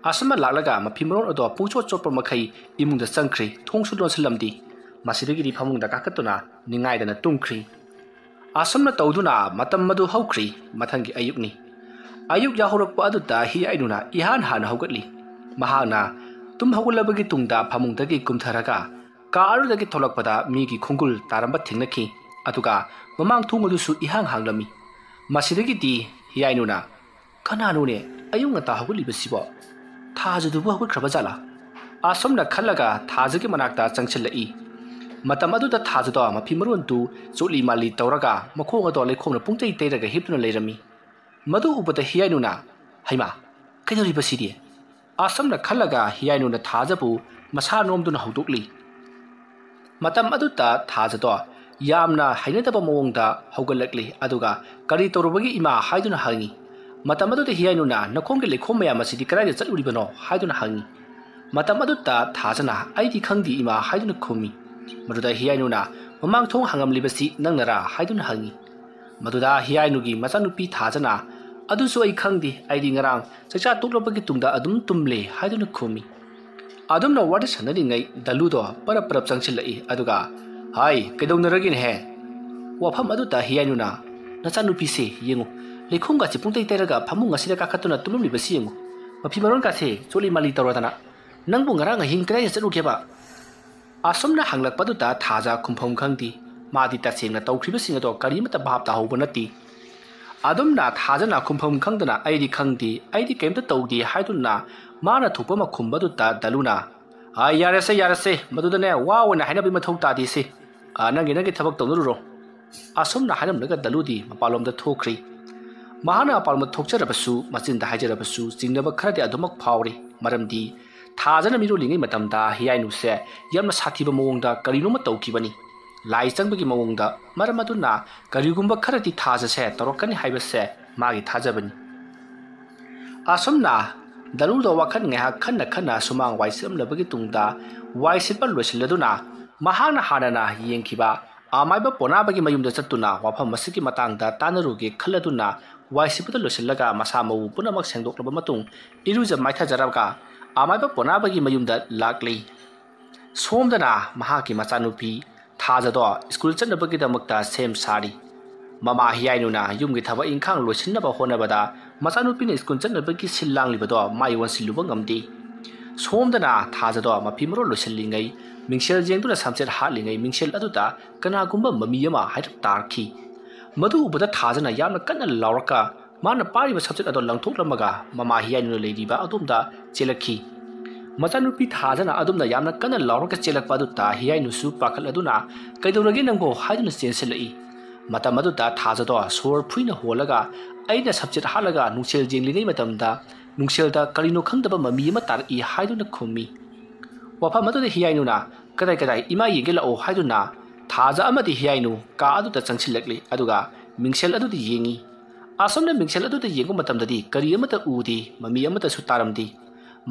ꯑꯁꯨꯝꯅ ꯂꯥꯛꯂꯒ ꯃꯐꯤ ꯃꯔꯣꯟ ꯑꯗꯣ ꯄꯨꯡꯆꯣꯠ ꯆꯣꯠꯄ ꯃꯈꯩ ꯏꯃꯨꯡꯗ ꯆꯪꯈ꯭ꯔꯤ ꯊꯣꯡꯁꯨ ꯂꯣꯟꯁꯤꯜꯂꯝꯗꯤ ꯃꯁꯤꯗꯒꯤꯗꯤ ꯐꯃꯨꯡꯗ ꯀꯥꯈꯠꯇꯨꯅ ꯅꯤꯡꯉꯥꯏꯗꯅ ꯇꯨꯝꯈ꯭ꯔꯤ ꯑꯁꯨꯝꯅ ꯇꯧꯗꯨꯅ ꯃꯇꯝ ꯃꯗꯨ ꯍꯧꯈ꯭ꯔꯤ ꯃꯊꯪꯒꯤ ꯑꯌꯨꯛꯅꯤ ꯑꯌꯨꯛ ꯌꯥꯍꯧꯔꯛꯄ ꯑꯗꯨꯗ ꯍꯤꯌꯥꯏꯅꯨꯅ ꯏꯍꯥꯟ ꯍꯥꯟꯅ ꯍꯧꯒꯠꯂꯤ ꯃꯍꯥꯛꯅ ꯇꯨꯝ ꯍꯧꯒꯠꯂꯕꯒꯤ ꯇꯨꯡꯗ ꯐꯃꯨꯡꯗꯒꯤ ꯀꯨꯝꯊꯔꯒ ꯀꯥ ꯑꯗꯨꯗꯒꯤ ꯊꯣꯛꯂꯛꯄꯗ ꯃꯤꯒꯤ ꯈꯣꯡꯒꯨꯜ ꯇꯥꯔꯝꯕ ꯊꯦꯡꯅꯈꯤ ꯑꯗꯨꯒ ꯃꯃꯥꯡ ꯊꯣꯡ ꯑꯗꯨꯁꯨ ꯏꯍꯥꯡ ꯍꯥꯡꯂꯝꯃꯤ ꯃꯁꯤꯗꯒꯤꯗꯤ ꯍꯤꯌꯥꯏꯅꯨꯅ ꯀꯅꯥꯅꯣꯅꯦ ꯑꯌꯨꯛ ꯉꯟꯇꯥ ꯍꯧꯒꯠꯂꯤꯕꯁꯤꯕꯣ ꯊꯥꯖꯗꯨꯕꯨ ꯍꯧꯒꯠꯈ꯭ꯔꯕ ꯖꯥꯠꯂꯥ ꯑꯁꯨꯝꯅ ꯈꯜꯂꯒ ꯊꯥꯖꯒꯤ ꯃꯅꯥꯛꯇ ꯆꯪꯁꯤꯜꯂꯛꯏ ꯃꯇꯝ ꯑꯗꯨꯗ ꯊꯥꯖꯗꯣ ꯃꯐꯤ ꯃꯔꯣꯟꯗꯨ ꯆꯣꯠꯂꯤ ꯃꯥꯜꯂꯤ ꯇꯧꯔꯒ ꯃꯈꯣꯡ ꯑꯗꯣ ꯂꯩꯈꯣꯝꯅ ꯄꯨꯡꯇꯩ ꯇꯩꯔꯒ ꯍꯤꯞꯇꯨꯅ ꯂꯩꯔꯝꯃꯤ ꯃꯗꯨ ꯎꯕꯗ ꯍꯤꯌꯥꯏꯅꯨꯅ ꯍꯩꯃꯥ ꯀꯩꯗꯧꯔꯤꯕꯁꯤꯗꯤ ꯑꯁꯨꯝꯅ ꯈꯜꯂꯒ ꯍꯤꯌꯥꯏꯅꯨꯅ ꯊꯥꯖꯕꯨ ꯃꯁꯥ ꯅꯣꯝꯗꯨꯅ ꯍꯧꯗꯣꯛꯂꯤ ꯃꯇꯝ ꯑꯗꯨꯗ ꯊꯥꯖꯗꯣ ꯌꯥꯝꯅ ꯍꯩꯅꯗꯕ ꯃꯑꯣꯡꯗ ꯍꯧꯒꯠꯂꯛꯂꯤ ꯑꯗꯨꯒ ꯀꯔꯤ ꯇꯧꯔꯨꯕꯒꯤ ꯏꯃꯥ ꯍꯥꯏꯗꯨꯅ ꯍꯪꯉꯤ ꯃꯇꯝ ꯑꯗꯨꯗ ꯍꯤꯌꯥꯏꯅꯨꯅ ꯅꯈꯣꯡꯒꯤ ꯂꯩꯈꯣꯝ ꯃꯌꯥꯝ ꯑꯁꯤꯗꯤ ꯀꯗꯥꯏꯗ ꯆꯠꯂꯨꯔꯤꯕꯅꯣ ꯍꯥꯏꯗꯨꯅ ꯍꯪꯉꯤ ꯃꯇꯝ ꯑꯗꯨꯗ ꯊꯥꯖꯅ ꯑꯩꯗꯤ ꯈꯪꯗꯦ ꯏꯃꯥ ꯍꯥꯏꯗꯨꯅ ꯈꯨꯝꯃꯤ ꯃꯗꯨꯗ ꯍꯤꯌꯥꯏꯅꯨꯅ ꯃꯃꯥꯡ ꯊꯣꯡ ꯍꯥꯡꯂꯝꯂꯤꯕꯁꯤ ꯅꯪꯅꯔꯥ ꯍꯥꯏꯗꯨꯅ ꯍꯪꯉꯤ ꯃꯗꯨꯗ ꯍꯤꯌꯥꯏꯅꯨꯒꯤ ꯃꯆꯥꯅꯨꯄꯤ ꯊꯥꯖꯅ ꯑꯗꯨꯁꯨ ꯑꯩ ꯈꯪꯗꯦ ꯑꯩꯗꯤ ꯉꯔꯥꯡ ꯆꯥꯛꯆꯥ ꯇꯣꯛꯂꯕꯒꯤ ꯇꯨꯡꯗ ꯑꯗꯨꯝ ꯇꯨꯝꯂꯦ ꯍꯥꯏꯗꯨꯅ ꯈꯨꯝꯃꯤ ꯑꯗꯨꯝꯅ ꯋꯥꯔꯤ ꯁꯥꯟꯅꯔꯤꯉꯩ ꯗꯂꯨꯗꯣ ꯄꯔꯞ ꯄꯔꯞ ꯆꯪꯁꯤꯜꯂꯛꯏ ꯑꯗꯨꯒ ꯍꯥꯏ ꯀꯩꯗꯧꯅꯔꯒꯦꯅꯦꯍꯦ ꯋꯥꯐꯝ ꯑꯗꯨꯗ ꯍꯤꯌꯥꯏꯅꯨꯅ ꯅꯆꯥꯅꯨꯄꯤꯁꯦ ꯌꯦꯡꯉꯨ ꯂꯩꯈꯣꯝꯒꯁꯤ ꯄꯨꯡꯇꯩ ꯇꯩꯔꯒ ꯐꯃꯨꯡ ꯑꯁꯤꯗ ꯀꯥꯈꯠꯇꯨꯅ ꯇꯨꯝꯂꯝꯂꯤꯕꯁꯤ ꯌꯦꯡꯉꯨ ꯃꯐꯤ ꯃꯔꯣꯟꯒꯥꯁꯦ ꯆꯣꯠꯂꯤ ꯃꯥꯜꯂꯤ ꯇꯧꯔꯗꯅ ꯅꯪꯕꯨ ꯉꯔꯥꯡ ꯑꯍꯤꯡ ꯀꯗꯥꯏꯗ ꯆꯠꯂꯨꯒꯦꯕ ꯑꯁꯨꯝꯅ ꯍꯪꯂꯛꯄꯗꯨꯗ ꯊꯥꯖ ꯈꯨꯝꯐꯝ ꯈꯪꯗꯦ ꯃꯥꯗꯤ ꯇꯁꯦꯡꯅ ꯇꯧꯈ꯭ꯔꯤꯕꯁꯤꯡ ꯑꯗꯣ ꯀꯔꯤꯃꯠꯇ ꯚꯥꯞ ꯇꯥꯍꯧꯕ ꯅꯠꯇꯦ ꯑꯗꯨꯝꯅ ꯊꯥꯖꯅ ꯈꯨꯝꯐꯝ ꯈꯪꯗꯅ ꯑꯩꯗꯤ ꯈꯪꯗꯦ ꯑꯩꯗꯤ ꯀꯩꯝꯇ ꯇꯧꯗꯦ ꯍꯥꯏꯗꯨꯅ ꯃꯥꯅ ꯊꯣꯛꯄ ꯑꯃ ꯈꯨꯝꯕꯗꯨꯗ ꯗꯂꯨꯅ ꯌꯥꯔꯁꯦ ꯃꯗꯨꯗꯅꯦ ꯋꯥ ꯑꯣꯏꯅ ꯍꯥꯏꯅꯕꯒꯤ ꯃꯊꯧ ꯇꯥꯗꯦꯁꯦ ꯅꯪꯒꯤ ꯊꯕꯛ ꯇꯧꯅꯔꯨꯔꯣ ꯑꯁꯨꯝꯅ ꯍꯥꯏꯔꯝꯂꯒ ꯗꯂꯨꯗꯤ ꯃꯄꯥꯟꯂꯣꯝꯗ ꯊꯣꯛꯈ꯭ꯔꯤ ꯃꯍꯥꯛꯅ ꯃꯄꯥꯟꯂꯣꯝꯗ ꯊꯣꯛꯆꯔꯕꯁꯨ ꯃꯆꯤꯟꯗ ꯍꯥꯏꯖꯔꯕꯁꯨ ꯆꯤꯡꯅꯕ ꯈꯔꯗꯤ ꯑꯗꯨꯃꯛ ꯐꯥꯎꯔꯤ ꯃꯔꯝꯗꯤ ꯊꯥꯖꯅ ꯃꯤꯔꯣꯜꯂꯤꯉꯩ ꯃꯇꯝꯗ ꯍꯤꯌꯥꯏꯅꯨꯁꯦ ꯌꯥꯝꯅ ꯁꯥꯊꯤꯕ ꯃꯑꯣꯡꯗ ꯀꯔꯤꯅꯣꯃ ꯇꯧꯈꯤꯕꯅꯤ ꯂꯥꯏ ꯆꯪꯕꯒꯤ ꯃꯑꯣꯡꯗ ꯃꯔꯝ ꯑꯗꯨꯅ ꯀꯔꯤꯒꯨꯝꯕ ꯈꯔꯗꯤ ꯊꯥꯖꯁꯦ ꯇꯧꯔꯛꯀꯅꯤ ꯍꯥꯏꯕꯁꯦ ꯃꯥꯒꯤ ꯊꯥꯖꯕꯅꯤ ꯑꯁꯨꯝꯅ ꯗꯂꯨꯗꯣ ꯋꯥꯈꯜ ꯉꯥꯏꯍꯥꯛ ꯈꯟꯅ ꯁꯨꯃꯥꯡ ꯋꯥꯏ ꯁꯤꯠꯂꯝꯂꯕꯒꯤ ꯇꯨꯡꯗ ꯋꯥꯏ ꯁꯤꯠꯄ ꯂꯣꯏꯁꯤꯜꯂꯗꯨꯅ ꯃꯍꯥꯛꯅ ꯍꯥꯟꯅꯅ ꯌꯦꯡꯈꯤꯕ ꯑꯃꯥꯏꯕ ꯄꯣꯅꯥꯕꯒꯤ ꯃꯌꯨꯝꯗ ꯆꯠꯇꯨꯅ ꯋꯥꯐꯝ ꯑꯁꯤꯒꯤ ꯃꯇꯥꯡꯗ ꯇꯥꯟꯅꯔꯨꯒꯦ ꯈꯜꯂꯗꯨꯅ ꯋꯥꯏ ꯁꯤꯠꯄꯗ ꯂꯣꯏꯁꯤꯜꯂꯒ ꯃꯁꯥ ꯃꯎ ꯄꯨꯝꯅꯃꯛ ꯁꯦꯡꯗꯣꯛꯂꯕ ꯃꯇꯨꯡ ꯏꯔꯨꯖ ꯃꯥꯏꯊꯖꯔꯒ ꯑꯃꯥꯏꯕ ꯄꯣꯅꯥꯕꯒꯤ ꯃꯌꯨꯝꯗ ꯂꯥꯛꯂꯤ ꯁꯣꯝꯗꯅ ꯃꯍꯥꯛꯀꯤ ꯃꯆꯥꯅꯨꯄꯤ ꯊꯥꯖꯗꯣ ꯁ꯭ꯀꯨꯜ ꯆꯠꯅꯕꯒꯤꯗꯃꯛꯇ ꯁꯦꯝ ꯁꯥꯔꯤ ꯃꯃꯥ ꯍꯤꯌꯥꯏꯅꯨꯅ ꯌꯨꯝꯒꯤ ꯊꯕꯛ ꯏꯪꯈꯥꯡ ꯂꯣꯏꯁꯤꯟꯅꯕ ꯍꯣꯠꯅꯕꯗ ꯃꯆꯥꯅꯨꯄꯤꯅ ꯁ꯭ꯀꯨꯜ ꯆꯠꯅꯕꯒꯤ ꯁꯤꯜ ꯂꯥꯡꯂꯤꯕꯗꯣ ꯃꯥꯏ ꯑꯣꯟꯁꯤꯜꯂꯨꯕ ꯉꯝꯗꯦ ꯁꯣꯝꯗꯅ ꯊꯥꯖꯗꯣ ꯃꯐꯤ ꯃꯔꯣꯟ ꯂꯣꯏꯁꯤꯜꯂꯤꯉꯩ ꯃꯤꯡꯁꯦꯜ ꯌꯦꯡꯗꯨꯅ ꯁꯝꯆꯦꯠ ꯍꯥꯠꯂꯤꯉꯩ ꯃꯤꯡꯁꯦꯜ ꯑꯗꯨꯗ ꯀꯅꯥꯒꯨꯝꯕ ꯃꯃꯤ ꯑꯃ ꯍꯥꯏꯔꯞ ꯇꯥꯔꯛꯈꯤ ꯃꯗꯨ ꯎꯕꯗ ꯊꯥꯖꯅ ꯌꯥꯝꯅ ꯀꯟꯅ ꯂꯥꯎꯔꯛꯀ ꯃꯥꯅ ꯄꯥꯏꯔꯤꯕ ꯁꯝꯆꯦꯠ ꯑꯗꯣ ꯂꯪꯊꯣꯛꯂꯝꯃꯒ ꯃꯃꯥ ꯍꯤꯌꯥꯏꯅꯨꯅ ꯂꯩꯔꯤꯕ ꯑꯗꯣꯝꯗ ꯆꯦꯜꯂꯛꯈꯤ ꯃꯆꯥꯅꯨꯄꯤ ꯊꯥꯖꯅ ꯑꯗꯨꯝꯅ ꯌꯥꯝꯅ ꯀꯟꯅ ꯂꯥꯎꯔꯒ ꯆꯦꯜꯂꯛꯄ ꯑꯗꯨꯗ ꯍꯤꯌꯥꯏꯅꯨꯁꯨ ꯄꯥꯈꯠꯂꯗꯨꯅ ꯀꯩꯗꯧꯔꯒꯦ ꯅꯪꯕꯣ ꯍꯥꯏꯗꯨꯅ ꯆꯦꯟꯁꯤꯜꯂꯛꯏ ꯃꯇꯝ ꯑꯗꯨꯗ ꯊꯥꯖꯗꯣ ꯁꯣꯔ ꯐꯨꯏꯅ ꯍꯣꯜꯂꯒ ꯑꯩꯅ ꯁꯝꯆꯦꯠ ꯍꯥꯠꯂꯒ ꯅꯨꯡꯁꯦꯜ ꯌꯦꯡꯂꯤꯉꯩ ꯃꯇꯝꯗ ꯅꯨꯡꯁꯦꯜꯗ ꯀꯔꯤꯅꯣ ꯈꯪꯗꯕ ꯃꯃꯤ ꯑꯃ ꯇꯥꯔꯛꯏ ꯍꯥꯏꯗꯨꯅ ꯈꯨꯝꯃꯤ ꯋꯥꯐꯝ ꯑꯗꯨꯗ ꯍꯤꯌꯥꯏꯅꯨꯅ ꯀꯗꯥꯏ ꯏꯃꯥ ꯌꯦꯡꯒꯦ ꯂꯥꯛꯑꯣ ꯍꯥꯏꯗꯨꯅ ꯊꯥꯖ ꯑꯃꯗꯤ ꯍꯤꯌꯥꯏꯅꯨ ꯀꯥ ꯑꯗꯨꯗ ꯆꯪꯁꯤꯜꯂꯛꯂꯤ ꯑꯗꯨꯒ ꯃꯤꯡꯁꯦꯜ ꯑꯗꯨꯗ ꯌꯦꯡꯉꯤ ꯑꯁꯣꯝꯅ ꯃꯤꯡꯁꯦꯜ ꯑꯗꯨꯗ ꯌꯦꯡꯕ ꯃꯇꯝꯗꯗꯤ ꯀꯔꯤ ꯑꯃꯠꯇ ꯎꯗꯦ ꯃꯃꯤ ꯑꯃꯠꯇꯁꯨ ꯇꯥꯔꯝꯗꯦ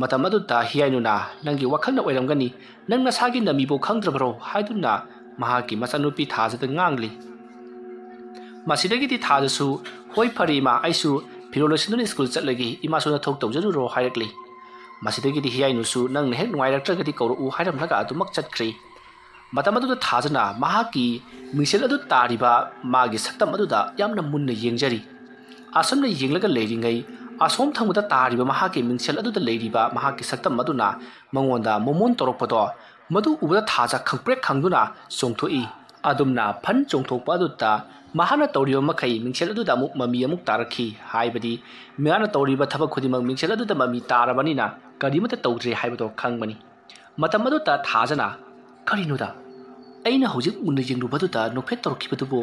ꯃꯇꯝ ꯑꯗꯨꯗ ꯍꯤꯌꯥꯏꯅꯨꯅ ꯅꯪꯒꯤ ꯋꯥꯈꯜꯅ ꯑꯣꯏꯔꯝꯒꯅꯤ ꯅꯪ ꯅꯁꯥꯒꯤ ꯅꯃꯤꯕꯨ ꯈꯪꯗ꯭ꯔꯕꯔꯣ ꯍꯥꯏꯗꯨꯅ ꯃꯍꯥꯛꯀꯤ ꯃꯆꯥꯅꯨꯄꯤ ꯊꯥꯖꯗ ꯉꯥꯡꯂꯤ ꯃꯁꯤꯗꯒꯤꯗꯤ ꯊꯥꯖꯁꯨ ꯍꯣꯏ ꯐꯔꯦ ꯏꯃꯥ ꯑꯩꯁꯨ ꯐꯤꯔꯣꯜ ꯂꯣꯏꯁꯤꯟꯗꯨꯅ ꯁ꯭ꯀꯨꯜ ꯆꯠꯂꯒꯦ ꯏꯃꯥꯁꯨ ꯅꯊꯧ ꯇꯧꯖꯔꯨꯔꯣ ꯍꯥꯏꯔꯛꯂꯤ ꯃꯁꯤꯗꯒꯤꯗꯤ ꯍꯤꯌꯥꯏꯅꯨꯁꯨ ꯅꯪꯅ ꯍꯦꯛ ꯅꯨꯡꯉꯥꯏꯔꯛꯇ꯭ꯔꯒꯗꯤ ꯀꯧꯔꯛꯎ ꯍꯥꯏꯔꯝꯂꯒ ꯑꯗꯨꯃꯛ ꯆꯠꯈ꯭ꯔꯦ ꯃꯇꯝ ꯑꯗꯨꯗ ꯊꯥꯖꯅ ꯃꯍꯥꯛꯀꯤ ꯃꯤꯡꯁꯦꯜ ꯑꯗꯨ ꯇꯥꯔꯤꯕ ꯃꯥꯒꯤ ꯁꯛꯇꯝ ꯑꯗꯨꯗ ꯌꯥꯝꯅ ꯃꯨꯟꯅ ꯌꯦꯡꯖꯔꯤ ꯑꯁꯨꯝꯅ ꯌꯦꯡꯂꯒ ꯂꯩꯔꯤꯉꯩ ꯑꯁꯣꯝ ꯊꯪꯕꯗ ꯇꯥꯔꯤꯕ ꯃꯍꯥꯛꯀꯤ ꯃꯤꯡꯁꯦꯜ ꯑꯗꯨꯗ ꯂꯩꯔꯤꯕ ꯃꯍꯥꯛꯀꯤ ꯁꯛꯇꯝ ꯑꯗꯨꯅ ꯃꯉꯣꯟꯗ ꯃꯣꯃꯣꯟ ꯇꯧꯔꯛꯄꯗꯣ ꯃꯗꯨ ꯎꯕꯗ ꯊꯥꯖ ꯈꯪꯄ꯭ꯔꯦꯛ ꯈꯪꯗꯨꯅ ꯆꯣꯡꯊꯣꯛꯏ ꯑꯗꯨꯝꯅ ꯐꯟ ꯆꯣꯡꯊꯣꯛꯄ ꯑꯗꯨꯗ ꯃꯍꯥꯛꯅ ꯇꯧꯔꯤꯕ ꯃꯈꯩ ꯃꯤꯡꯁꯦꯜ ꯑꯗꯨꯗ ꯃꯃꯤ ꯑꯃꯨꯛ ꯇꯥꯔꯛꯈꯤ ꯍꯥꯏꯕꯗꯤ ꯃꯍꯥꯛꯅ ꯇꯧꯔꯤꯕ ꯊꯕꯛ ꯈꯨꯗꯤꯡꯃꯛ ꯃꯤꯡꯁꯦꯜ ꯑꯗꯨꯗ ꯃꯃꯤ ꯇꯥꯔꯕꯅꯤꯅ ꯀꯔꯤꯃꯠꯇ ꯇꯧꯗ꯭ꯔꯦ ꯍꯥꯏꯕꯗꯣ ꯈꯪꯕꯅꯤ ꯃꯇꯝ ꯑꯗꯨꯗ ꯊꯥꯖꯅ ꯀꯔꯤꯅꯣꯗ ꯑꯩꯅ ꯍꯧꯖꯤꯛ ꯃꯨꯟꯅ ꯌꯦꯡꯂꯨꯕꯗꯨꯗ ꯅꯣꯛꯐꯦꯠ ꯇꯧꯔꯛꯈꯤꯕꯗꯨꯕꯨ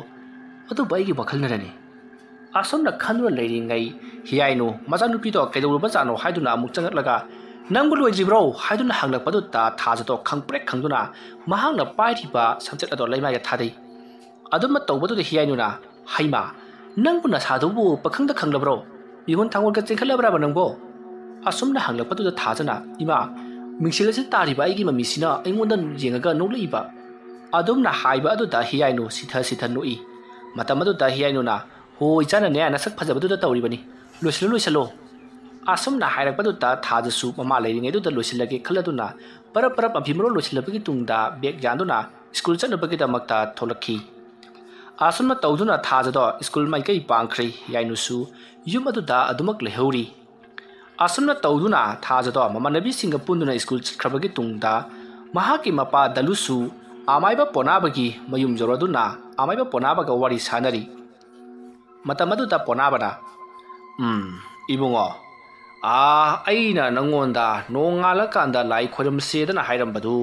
ꯑꯗꯨꯕꯨ ꯑꯩꯒꯤ ꯋꯥꯈꯜꯅꯔꯅꯤ ꯑꯁꯣꯝꯅ ꯈꯟꯗꯨꯅ ꯂꯩꯔꯤꯉꯩ ꯍꯤꯌꯥꯏꯅꯨ ꯃꯆꯥꯅꯨꯄꯤꯗꯣ ꯀꯩꯗꯧꯔꯕꯖꯥꯠꯅꯣ ꯍꯥꯏꯗꯨꯅ ꯑꯃꯨꯛ ꯆꯪꯉꯛꯂꯒ ꯅꯪꯕꯨ ꯂꯣꯏꯗ꯭ꯔꯤꯕ꯭ꯔꯣ ꯍꯥꯏꯗꯨꯅ ꯍꯪꯂꯛꯄꯗꯨꯗ ꯊꯥꯖꯗꯣ ꯈꯪꯄ꯭ꯔꯦꯛ ꯈꯪꯗꯨꯅ ꯃꯍꯥꯛꯅ ꯄꯥꯏꯔꯤꯕ ꯁꯝꯆꯦꯠ ꯑꯗꯣ ꯂꯩꯃꯥꯏꯗ ꯊꯥꯗꯩ ꯑꯗꯨꯝꯅ ꯇꯧꯕꯗꯨꯗ ꯍꯤꯌꯥꯏꯅꯨꯅ ꯍꯩꯃꯥ ꯅꯪꯕꯨ ꯅꯁꯥꯗꯨꯕꯨ ꯄꯥꯈꯪꯗ ꯈꯪꯂꯕ꯭ꯔꯣ ꯃꯤꯍꯨꯟ ꯊꯥꯡꯒꯣꯜꯒ ꯆꯦꯟꯈꯠꯂꯕ꯭ꯔꯕ ꯅꯪꯕꯣ ꯑꯁꯨꯝꯅ ꯍꯪꯂꯛꯄꯗꯨꯗ ꯊꯥꯖꯅ ꯏꯃꯥ ꯃꯤꯡꯁꯦꯜ ꯑꯁꯤ ꯇꯥꯔꯤꯕ ꯑꯩꯒꯤ ꯃꯃꯤꯁꯤꯅ ꯑꯩꯉꯣꯟꯗ ꯌꯦꯡꯉꯒ ꯅꯣꯛꯂꯛꯏꯕ ꯑꯗꯨꯝꯅ ꯍꯥꯏꯕ ꯑꯗꯨꯗ ꯍꯤꯌꯥꯏꯅꯨ ꯁꯤꯊ ꯅꯣꯛꯏ ꯃꯇꯝ ꯑꯗꯨꯗ ꯍꯤꯌꯥꯏꯅꯨꯅ ꯍꯣ ꯏꯆꯥꯅꯅꯦ ꯅꯁꯛ ꯐꯖꯕꯗꯨꯗ ꯇꯧꯔꯤꯕꯅꯤ ꯂꯣꯏꯁꯤꯜꯂꯣ ꯑꯁꯨꯝꯅ ꯍꯥꯏꯔꯛꯄꯗꯨꯗ ꯊꯥꯖꯁꯨ ꯃꯃꯥ ꯂꯩꯔꯤꯉꯩꯗꯨꯗ ꯂꯣꯏꯁꯤꯜꯂꯒꯦ ꯈꯜꯂꯗꯨꯅ ꯄꯔꯞ ꯃꯐꯤ ꯃꯔꯣꯜ ꯂꯣꯏꯁꯤꯜꯂꯕꯒꯤ ꯇꯨꯡꯗ ꯕꯦꯒ ꯌꯥꯟꯗꯨꯅ ꯁ꯭ꯀꯨꯜ ꯆꯠꯅꯕꯒꯤꯗꯃꯛꯇ ꯊꯣꯛꯂꯛꯈꯤ ꯑꯁꯨꯝꯅ ꯇꯧꯗꯨꯅ ꯊꯥꯖꯗꯣ ꯁ꯭ꯀꯨꯜ ꯃꯥꯏꯀꯩ ꯄꯥꯡꯈ꯭ꯔꯦ ꯍꯤꯌꯥꯏꯅꯨꯁꯨ ꯌꯨꯝ ꯑꯗꯨꯗ ꯑꯗꯨꯃꯛ ꯂꯩꯍꯧꯔꯤ ꯑꯁꯨꯝꯅ ꯇꯧꯗꯨꯅ ꯊꯥꯖꯗꯣ ꯃꯃꯥꯟꯅꯕꯤꯁꯤꯡꯒ ꯄꯨꯟꯗꯨꯅ ꯁ꯭ꯀꯨꯜ ꯆꯠꯈ꯭ꯔꯕꯒꯤ ꯇꯨꯡꯗ ꯃꯍꯥꯛꯀꯤ ꯃꯄꯥ ꯗꯂꯨꯁꯨ ꯑꯃꯥꯏꯕ ꯄꯣꯅꯥꯕꯒꯤ ꯃꯌꯨꯝ ꯌꯧꯔꯗꯨꯅ ꯑꯃꯥꯏꯕ ꯄꯣꯅꯥꯕꯒ ꯋꯥꯔꯤ ꯁꯥꯅꯔꯤ ꯃꯇꯝ ꯑꯗꯨꯗ ꯄꯣꯅꯥꯕꯅ ꯏꯕꯨꯡꯉꯣ ꯑꯩꯅ ꯅꯪꯉꯣꯟꯗ ꯅꯣꯡꯉꯥꯜꯂꯀꯥꯟꯗ ꯂꯥꯏ ꯈꯣꯏꯔꯝꯁꯦꯗꯅ ꯍꯥꯏꯔꯝꯕꯗꯨ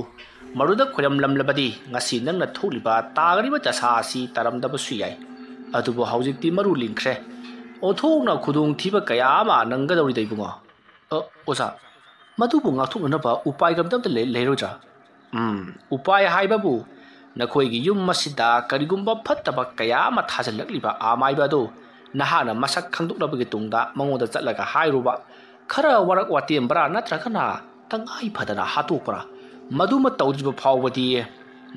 ꯃꯗꯨꯗ ꯈꯣꯏꯔꯝꯂꯝꯂꯕꯗꯤ ꯉꯁꯤ ꯅꯪꯅ ꯊꯣꯛꯂꯤꯕ ꯇꯥꯒꯔꯤꯕ ꯗꯁꯥ ꯑꯁꯤ ꯇꯥꯔꯝꯗꯕꯁꯨ ꯌꯥꯏ ꯑꯗꯨꯕꯨ ꯍꯧꯖꯤꯛꯇꯤ ꯃꯔꯨ ꯂꯤꯡꯈ꯭ꯔꯦ ꯑꯣꯟꯊꯣꯛꯅ ꯈꯨꯗꯣꯡꯊꯤꯕ ꯀꯌꯥ ꯑꯃ ꯅꯪꯒꯗꯧꯔꯤꯗ ꯏꯕꯨꯡꯉꯣ ꯑꯣꯖꯥ ꯃꯗꯨꯕꯨ ꯉꯥꯛꯊꯣꯛꯅꯅꯕ ꯎꯄꯥꯏꯒ ꯑꯝꯇ ꯂꯩꯔꯣꯏꯗ꯭ꯔꯥ ꯎꯄꯥꯏ ꯍꯥꯏꯕꯕꯨ ꯅꯈꯣꯏꯒꯤ ꯌꯨꯝ ꯑꯁꯤꯗ ꯀꯔꯤꯒꯨꯝꯕ ꯐꯠꯇꯕ ꯀꯌꯥ ꯑꯃ ꯊꯥꯖꯤꯜꯂꯛꯂꯤꯕ ꯑꯃꯥꯏꯕ ꯑꯗꯨ ꯅꯍꯥꯛꯅ ꯃꯁꯛ ꯈꯪꯗꯣꯛꯂꯕꯒꯤ ꯇꯨꯡꯗ ꯃꯉꯣꯟꯗ ꯆꯠꯂꯒ ꯍꯥꯏꯔꯨꯕ ꯈꯔ ꯋꯥꯔꯛ ꯋꯥꯇꯦꯝꯕ꯭ꯔꯥ ꯅꯠꯇ꯭ꯔꯒꯅ ꯇꯉꯥꯏ ꯐꯗꯅ ꯍꯥꯠꯇꯣꯛꯄ꯭ꯔꯥ ꯃꯗꯨꯃ ꯇꯧꯗ꯭ꯔꯤꯕ ꯐꯥꯎꯕꯗꯤ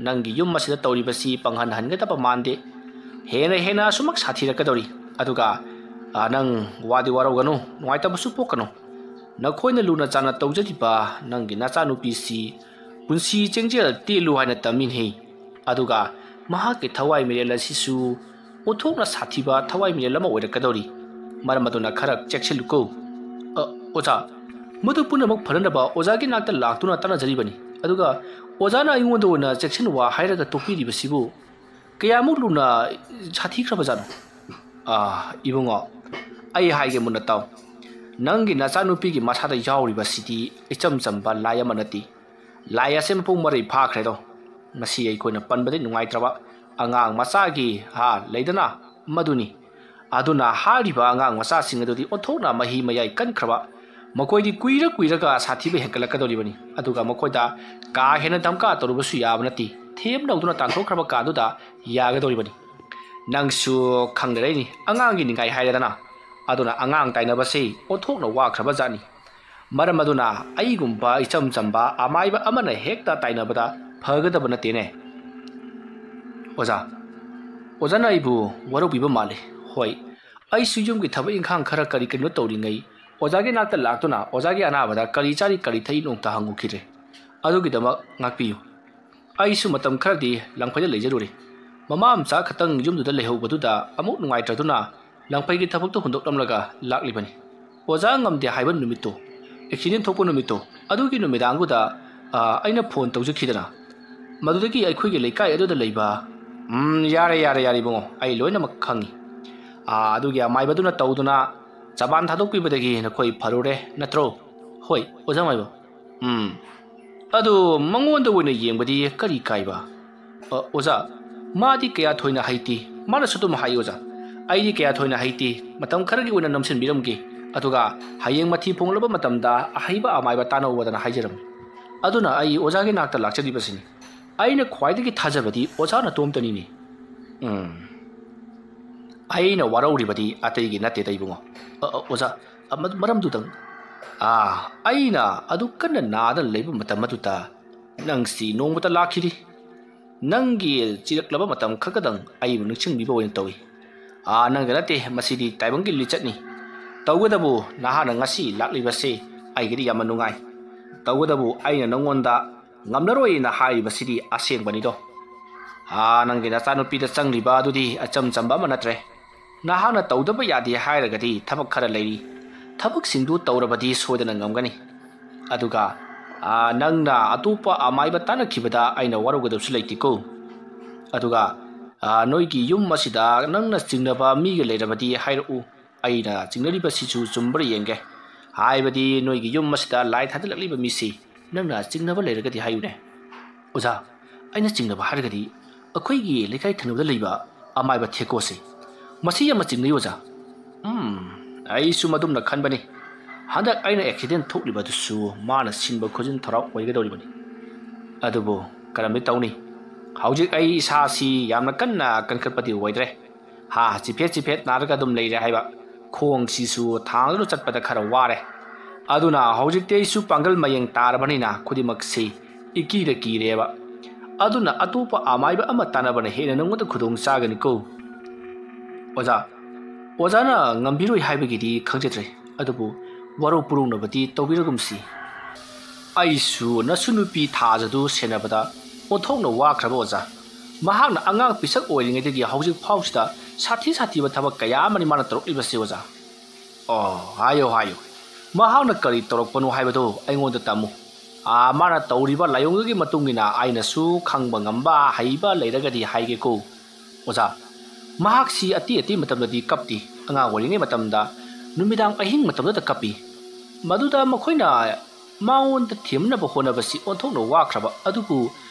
ꯅꯪꯒꯤ ꯌꯨꯝ ꯑꯁꯤꯗ ꯇꯧꯔꯤꯕꯁꯤ ꯄꯪꯍꯟꯍꯟꯒꯗꯕ ꯃꯥꯟꯗꯦ ꯍꯦꯟꯅ ꯑꯁꯨꯃꯛ ꯁꯥꯊꯤꯔꯛꯀꯗꯧꯔꯤ ꯑꯗꯨꯒ ꯅꯪ ꯋꯥꯗꯤ ꯋꯥꯔꯧꯒꯅꯨ ꯅꯨꯡꯉꯥꯏꯇꯕꯁꯨ ꯄꯣꯛꯀꯅꯨ ꯅꯈꯣꯏꯅ ꯂꯨꯅ ꯆꯥꯟꯅ ꯇꯧꯖꯔꯤꯕ ꯅꯪꯒꯤ ꯅꯆꯥꯅꯨꯄꯤꯁꯤ ꯄꯨꯟꯁꯤ ꯆꯦꯡꯖꯦꯜ ꯇꯦꯜꯂꯨ ꯍꯥꯏꯅ ꯇꯝꯃꯤꯟꯅꯩ ꯑꯗꯨꯒ ꯃꯍꯥꯛꯀꯤ ꯊꯋꯥꯏ ꯃꯤꯔꯦꯜ ꯑꯁꯤꯁꯨ ꯑꯣꯟꯊꯣꯛꯅ ꯁꯥꯊꯤꯕ ꯊꯋꯥꯏ ꯃꯤꯔꯦꯜ ꯑꯃ ꯑꯣꯏꯔꯛꯀꯗꯧꯔꯤ ꯃꯔꯝ ꯑꯗꯨꯅ ꯈꯔ ꯆꯦꯛꯁꯤꯜꯂꯨꯀꯣ ꯑꯣꯖꯥ ꯃꯗꯨ ꯄꯨꯝꯅꯃꯛ ꯐꯅꯅꯕ ꯑꯣꯖꯥꯒꯤ ꯅꯥꯛꯇ ꯂꯥꯛꯇꯨꯅ ꯇꯥꯟꯅꯖꯔꯤꯕꯅꯤ ꯑꯗꯨꯒ ꯑꯣꯖꯥꯅ ꯑꯩꯉꯣꯟꯗ ꯑꯣꯏꯅ ꯆꯦꯛꯁꯤꯟꯋꯥ ꯍꯥꯏꯔꯒ ꯇꯣꯛꯄꯤꯔꯤꯕꯁꯤꯕꯨ ꯀꯌꯥꯃꯨꯛ ꯂꯨꯅ ꯁꯥꯊꯤꯈ꯭ꯔꯕꯖꯥꯠꯅꯣ ꯏꯕꯨꯡꯉꯣ ꯑꯩ ꯍꯥꯏꯒꯦ ꯃꯨꯟꯅ ꯇꯥꯎ ꯅꯪꯒꯤ ꯅꯆꯥꯅꯨꯄꯤꯒꯤ ꯃꯁꯥꯗ ꯌꯥꯎꯔꯤꯕꯁꯤꯗꯤ ꯏꯆꯝ ꯆꯝꯕ ꯂꯥꯏ ꯑꯃ ꯅꯠꯇꯦ ꯂꯥꯏ ꯑꯁꯤ ꯃꯄꯨꯡ ꯃꯔꯩ ꯐꯥꯈ꯭ꯔꯦꯗꯣ ꯉꯁꯤ ꯑꯩꯈꯣꯏꯅ ꯄꯟꯕꯗꯤ ꯅꯨꯡꯉꯥꯏꯇ꯭ꯔꯕ ꯑꯉꯥꯡ ꯃꯆꯥꯒꯤ ꯂꯩꯗꯅ ꯃꯗꯨꯅꯤ ꯑꯗꯨꯅ ꯍꯥꯏꯔꯤꯕ ꯑꯉꯥꯡ ꯃꯆꯥꯁꯤꯡ ꯑꯗꯨꯗꯤ ꯑꯣꯟꯊꯣꯛꯅ ꯃꯍꯤ ꯃꯌꯥꯏ ꯀꯟꯈ꯭ꯔꯕ ꯃꯈꯣꯏꯗꯤ ꯀꯨꯏꯔꯒ ꯁꯥꯊꯤꯕ ꯍꯦꯟꯒꯠꯂꯛꯀꯗꯧꯔꯤꯕꯅꯤ ꯑꯗꯨꯒ ꯃꯈꯣꯏꯗ ꯀꯥ ꯍꯦꯟꯅ ꯙꯝꯀꯥ ꯇꯧꯔꯨꯕꯁꯨ ꯌꯥꯕ ꯅꯠꯇꯦ ꯊꯦꯝ ꯅꯧꯗꯨꯅ ꯇꯥꯟꯊꯣꯛꯈ꯭ꯔꯕ ꯀꯥꯗꯨꯗ ꯌꯥꯒꯗꯧꯔꯤꯕꯅꯤ ꯅꯪꯁꯨ ꯈꯪꯗꯔꯛꯏꯅꯤ ꯑꯉꯥꯡꯒꯤ ꯅꯤꯡꯒꯥꯏ ꯍꯥꯏꯔꯦꯗꯅ ꯑꯗꯨꯅ ꯑꯉꯥꯡ ꯇꯥꯏꯅꯕꯁꯤ ꯑꯣꯟꯊꯣꯛꯅ ꯋꯥꯈ꯭ꯔꯕ ꯖꯥꯠꯅꯤ ꯃꯔꯝ ꯑꯗꯨꯅ ꯑꯩꯒꯨꯝꯕ ꯏꯆꯝ ꯆꯝꯕ ꯑꯃꯥꯏꯕ ꯑꯃꯅ ꯍꯦꯛꯇ ꯇꯥꯏꯅꯕꯗ ꯐꯒꯗꯕ ꯅꯠꯇꯦꯅꯦ ꯑꯣꯖꯥꯅ ꯑꯩꯕꯨ ꯋꯥꯔꯧꯕꯤꯕ ꯃꯥꯜꯂꯤ ꯍꯣꯏ ꯑꯩꯁꯨ ꯌꯨꯝꯒꯤ ꯊꯕꯛ ꯏꯪꯈꯥꯡ ꯈꯔ ꯀꯔꯤꯅꯣ ꯇꯧꯔꯤꯉꯩ ꯑꯣꯖꯥꯒꯤ ꯅꯥꯛꯇ ꯂꯥꯛꯇꯨꯅ ꯑꯣꯖꯥꯒꯤ ꯑꯅꯥꯕꯗ ꯀꯔꯤ ꯆꯥꯔꯤ ꯀꯔꯤ ꯊꯛꯏ ꯅꯣꯡꯇ ꯍꯪꯉꯨꯈꯤꯗ꯭ꯔꯦ ꯑꯗꯨꯒꯤꯗꯃꯛ ꯉꯥꯛꯄꯤꯌꯨ ꯑꯩꯁꯨ ꯃꯇꯝ ꯈꯔꯗꯤ ꯂꯪꯐꯩꯗ ꯂꯩꯖꯔꯨꯔꯦ ꯃꯃꯥ ꯃꯆꯥ ꯈꯛꯇꯪ ꯌꯨꯝꯗꯨꯗ ꯂꯩꯍꯧꯕꯗꯨꯗ ꯑꯃꯨꯛ ꯅꯨꯡꯉꯥꯏꯇ꯭ꯔꯗꯨꯅ ꯂꯪꯐꯩꯒꯤ ꯊꯕꯛꯇꯣ ꯍꯨꯟꯗꯣꯛꯂꯝꯂꯒ ꯂꯥꯛꯂꯤꯕꯅꯤ ꯑꯣꯖꯥ ꯉꯝꯗꯦ ꯍꯥꯏꯕ ꯅꯨꯃꯤꯠꯇꯣ ꯑꯦꯛꯁꯤꯗꯦꯟ ꯊꯣꯛꯄ ꯅꯨꯃꯤꯠꯇꯣ ꯑꯗꯨꯒꯤ ꯅꯨꯃꯤꯗꯥꯡꯗꯨꯗ ꯑꯩꯅ ꯐꯣꯟ ꯇꯧꯖꯈꯤꯗꯅ ꯃꯗꯨꯗꯒꯤ ꯑꯩꯈꯣꯏꯒꯤ ꯂꯩꯀꯥꯏ ꯑꯗꯨꯗ ꯂꯩꯕ ꯌꯥꯔꯦ ꯏꯕꯨꯡꯉꯣ ꯑꯩ ꯂꯣꯏꯅꯃꯛ ꯈꯪꯉꯤ ꯑꯗꯨꯒꯤ ꯑꯃꯥꯏꯕꯗꯨꯅ ꯇꯧꯗꯨꯅ ꯆꯕꯥꯟ ꯊꯥꯗꯣꯛꯄꯤꯕꯗꯒꯤ ꯅꯈꯣꯏ ꯐꯔꯨꯔꯦ ꯅꯠꯇ꯭ꯔꯣ ꯍꯣꯏ ꯑꯣꯖꯥ ꯃꯥꯏꯕ ꯑꯗꯨ ꯃꯉꯣꯟꯗ ꯑꯣꯏꯅ ꯌꯦꯡꯕꯗꯤ ꯀꯔꯤ ꯀꯥꯏꯕ ꯑꯣꯖꯥ ꯃꯥꯗꯤ ꯀꯌా ꯊꯣꯏꯅ ꯍꯩꯇꯦ ꯃꯥꯅꯁꯨ ꯑꯗꯨꯝ ꯍꯥꯏ ꯑꯣꯖꯥ ꯑꯩꯗꯤ ꯀꯌా ꯊꯣꯏꯅ ꯍꯩꯇꯦ ꯃꯇꯝ ꯈꯔꯒꯤ ꯑꯣꯏꯅ ꯅꯝꯁꯤꯟꯕꯤꯔꯝꯒꯦ ꯑꯗꯨꯒ ꯍꯌꯦꯡ ꯃꯊꯤ ꯐꯣꯡꯂꯕ ꯃꯇꯝꯗ ꯑꯍꯩꯕ ꯑꯃꯥꯏꯕ ꯇꯥꯟꯅꯧꯗꯅ ꯍꯥꯏꯖꯔꯝꯃꯤ ꯑꯗꯨꯅ ꯑꯩ ꯑꯣꯖꯥꯒꯤ ꯅꯥꯛꯇ ꯂꯥꯛꯆꯔꯤꯕꯁꯤꯅꯤ ꯑꯩꯅ ꯈ꯭ꯋꯥꯏꯗꯒꯤ ꯊꯥꯖꯕꯗꯤ ꯑꯣꯖꯥꯅ ꯇꯣꯝꯇꯅꯤꯅꯤ ꯑꯩꯅ ꯋꯥꯔꯧꯔꯤꯕꯗꯤ ꯑꯇꯩꯒꯤ ꯅꯠꯇꯦꯗ ꯏꯕꯨꯡꯉꯣ ꯑꯣꯖꯥ ꯃꯔꯝꯗꯨꯗꯪ ꯑꯩꯅ ꯑꯗꯨ ꯀꯟꯅ ꯅꯥꯗꯅ ꯂꯩꯕ ꯃꯇꯝ ꯑꯗꯨꯗ ꯅꯪꯁꯤ ꯅꯣꯡꯃꯇ ꯂꯥꯛꯈꯤꯗꯦ ꯅꯪꯒꯤ ꯆꯤꯔꯛꯂꯕ ꯃꯇꯝ ꯈꯛꯇꯪ ꯑꯩꯕꯨ ꯅꯤꯡꯁꯤꯡꯕꯤꯕ ꯑꯣꯏꯅ ꯇꯧꯏ ꯅꯪꯒ ꯅꯠꯇꯦ ꯃꯁꯤꯗꯤ ꯇꯥꯏꯕꯪꯒꯤ ꯂꯤꯆꯠꯅꯤ ꯇꯧꯒꯗꯕꯨ ꯅꯍꯥꯛꯅ ꯉꯁꯤ ꯂꯥꯛꯂꯤꯕꯁꯤ ꯑꯩꯒꯤꯗꯤ ꯌꯥꯝꯅ ꯅꯨꯡꯉꯥꯏ ꯇꯧꯒꯗꯕꯨ ꯑꯩꯅ ꯅꯉꯣꯟꯗ ꯉꯝꯂꯔꯣꯏꯅ ꯍꯥꯏꯔꯤꯕꯁꯤꯗꯤ ꯑꯁꯦꯡꯕꯅꯤꯗꯣ ꯅꯪꯒꯤ ꯅꯆꯥꯅꯨꯄꯤꯗ ꯆꯪꯂꯤꯕ ꯑꯗꯨꯗꯤ ꯑꯆꯝ ꯆꯝꯕ ꯑꯃ ꯅꯠꯇ꯭ꯔꯦ ꯅꯍꯥꯛꯅ ꯇꯧꯗꯕ ꯌꯥꯗꯦ ꯍꯥꯏꯔꯒꯗꯤ ꯊꯕꯛ ꯈꯔ ꯂꯩꯔꯤ ꯊꯕꯛꯁꯤꯡꯗꯨ ꯇꯧꯔꯕꯗꯤ ꯁꯣꯏꯗꯅ ꯉꯝꯒꯅꯤ ꯑꯗꯨꯒ ꯅꯪꯅ ꯑꯇꯣꯞꯄ ꯑꯃꯥꯏꯕ ꯇꯥꯟꯅꯈꯤꯕꯗ ꯑꯩꯅ ꯋꯥꯔꯧꯒꯗꯕꯁꯨ ꯂꯩꯇꯦꯀꯣ ꯑꯗꯨꯒ ꯅꯣꯏꯒꯤ ꯌꯨꯝ ꯑꯁꯤꯗ ꯅꯪꯅ ꯆꯤꯡꯅꯕ ꯃꯤꯒ ꯂꯩꯔꯕꯗꯤ ꯍꯥꯏꯔꯛꯎ ꯑꯩꯅ ꯆꯤꯡꯅꯔꯤꯕꯁꯤꯁꯨ ꯆꯨꯝꯕ꯭ꯔꯥ ꯌꯦꯡꯒꯦ ꯍꯥꯏꯕꯗꯤ ꯅꯣꯏꯒꯤ ꯌꯨꯝ ꯑꯁꯤꯗ ꯂꯥꯏ ꯊꯥꯗꯠꯂꯛꯂꯤꯕ ꯃꯤꯁꯤ ꯅꯪꯅ ꯆꯤꯡꯅꯕ ꯂꯩꯔꯒꯗꯤ ꯍꯥꯏꯌꯨꯅꯦ ꯑꯣꯖꯥ ꯑꯩꯅ ꯆꯤꯡꯅꯕ ꯍꯥꯏꯔꯒꯗꯤ ꯑꯩꯈꯣꯏꯒꯤ ꯂꯩꯀꯥꯏ ꯊꯪꯅꯕꯗ ꯂꯩꯕ ꯑꯃꯥꯏꯕ ꯊꯦꯀꯣꯁꯦ ꯃꯁꯤ ꯌꯥꯝꯅ ꯆꯤꯡꯅꯩ ꯑꯣꯖꯥ ꯑꯩꯁꯨ ꯃꯗꯨꯝꯅ ꯈꯟꯕꯅꯤ ꯍꯟꯗꯛ ꯑꯩꯅ ꯑꯦꯛꯁꯤꯗꯦꯟ ꯊꯣꯛꯂꯤꯕꯗꯨꯁꯨ ꯃꯥꯅ ꯁꯤꯟꯕ ꯈꯣꯠꯆꯤꯟ ꯊꯧꯔꯥꯡ ꯑꯣꯏꯒꯗꯧꯔꯤꯕꯅꯤ ꯑꯗꯨꯕꯨ ꯀꯔꯝꯗꯤ ꯇꯧꯅꯤ ꯍꯧꯖꯤꯛ ꯑꯩ ꯏꯁꯥꯁꯤ ꯌꯥꯝꯅ ꯀꯟꯅ ꯀꯟꯈꯠꯄꯗꯤ ꯑꯣꯏꯗ꯭ꯔꯦ ꯆꯤꯐꯦꯠ ꯅꯥꯔꯒ ꯑꯗꯨꯝ ꯂꯩꯔꯦ ꯍꯥꯏꯕ ꯈꯣꯡꯁꯤꯁꯨ ꯊꯥꯡꯗꯨꯅ ꯆꯠꯄꯗ ꯈꯔ ꯋꯥꯔꯦ ꯑꯗꯨꯅ ꯍꯧꯖꯤꯛꯇꯤ ꯑꯩꯁꯨ ꯄꯥꯡꯒꯜ ꯃꯌꯦꯡ ꯇꯥꯔꯕꯅꯤꯅ ꯈꯨꯗꯤꯡꯃꯛꯁꯤ ꯏꯀꯤꯗ ꯀꯤꯔꯦꯕ ꯑꯗꯨꯅ ꯑꯇꯣꯞꯄ ꯑꯃꯥꯏꯕ ꯑꯃ ꯇꯥꯟꯅꯕꯅ ꯍꯦꯟꯅ ꯅꯉꯣꯟꯗ ꯈꯨꯗꯣꯡ ꯆꯥꯒꯅꯤꯀꯣ ꯑꯣꯖꯥꯅ ꯉꯝꯕꯤꯔꯣꯏ ꯍꯥꯏꯕꯒꯤꯗꯤ ꯈꯪꯖꯗ꯭ꯔꯦ ꯑꯗꯨꯕꯨ ꯋꯥꯔꯧ ꯄꯨꯔꯧꯅꯕꯗꯤ ꯇꯧꯕꯤꯔꯒꯨꯝꯁꯤ ꯑꯩꯁꯨ ꯅꯁꯨ ꯅꯨꯄꯤ ꯊꯥꯖꯗꯨ ꯁꯦꯟꯅꯕꯗ ꯑꯣꯟꯊꯣꯛꯅ ꯋꯥꯈ꯭ꯔꯕ ꯑꯣꯖꯥ ꯃꯍꯥꯛꯅ ꯑꯉꯥꯡ ꯄꯤꯁꯛ ꯑꯣꯏꯔꯤꯉꯩꯗꯒꯤ ꯍꯧꯖꯤꯛ ꯐꯥꯎꯁꯤꯗ ꯁꯥꯊꯤꯕ ꯊꯕꯛ ꯀꯌꯥ ꯑꯃꯅꯤ ꯃꯥꯅ ꯇꯧꯔꯛꯂꯤꯕꯁꯤ ꯑꯣꯖꯥ ꯍꯥꯏꯌꯣ ꯃꯍꯥꯛꯅ ꯀꯔꯤ ꯇꯧꯔꯛꯄꯅꯣ ꯍꯥꯏꯕꯗꯨ ꯑꯩꯉꯣꯟꯗ ꯇꯝꯃꯨ ꯃꯥꯅ ꯇꯧꯔꯤꯕ ꯂꯥꯏꯑꯣꯡꯗꯨꯒꯤ ꯃꯇꯨꯡꯏꯟꯅ ꯑꯩꯅꯁꯨ ꯈꯪꯕ ꯉꯝꯕ ꯍꯩꯕ ꯂꯩꯔꯒꯗꯤ ꯍꯥꯏꯒꯦꯀꯣ ꯑꯣꯖꯥ ꯃꯍꯥꯛꯁꯤ ꯑꯇꯩ ꯃꯇꯝꯗꯗꯤ ꯀꯞꯇꯤ ꯑꯉꯥꯡ ꯑꯣꯏꯔꯤꯉꯩ ꯃꯇꯝꯗ ꯅꯨꯃꯤꯗꯥꯡ ꯑꯍꯤꯡ ꯃꯇꯝꯗꯇ ꯀꯞꯄꯤ ꯃꯗꯨꯗ ꯃꯈꯣꯏꯅ ꯃꯉꯣꯟꯗ ꯊꯦꯝꯅꯕ ꯍꯣꯠꯅꯕꯁꯤ ꯑꯣꯟꯊꯣꯛꯅ ꯋꯥꯈ꯭ꯔꯕ ꯑꯗꯨꯕꯨ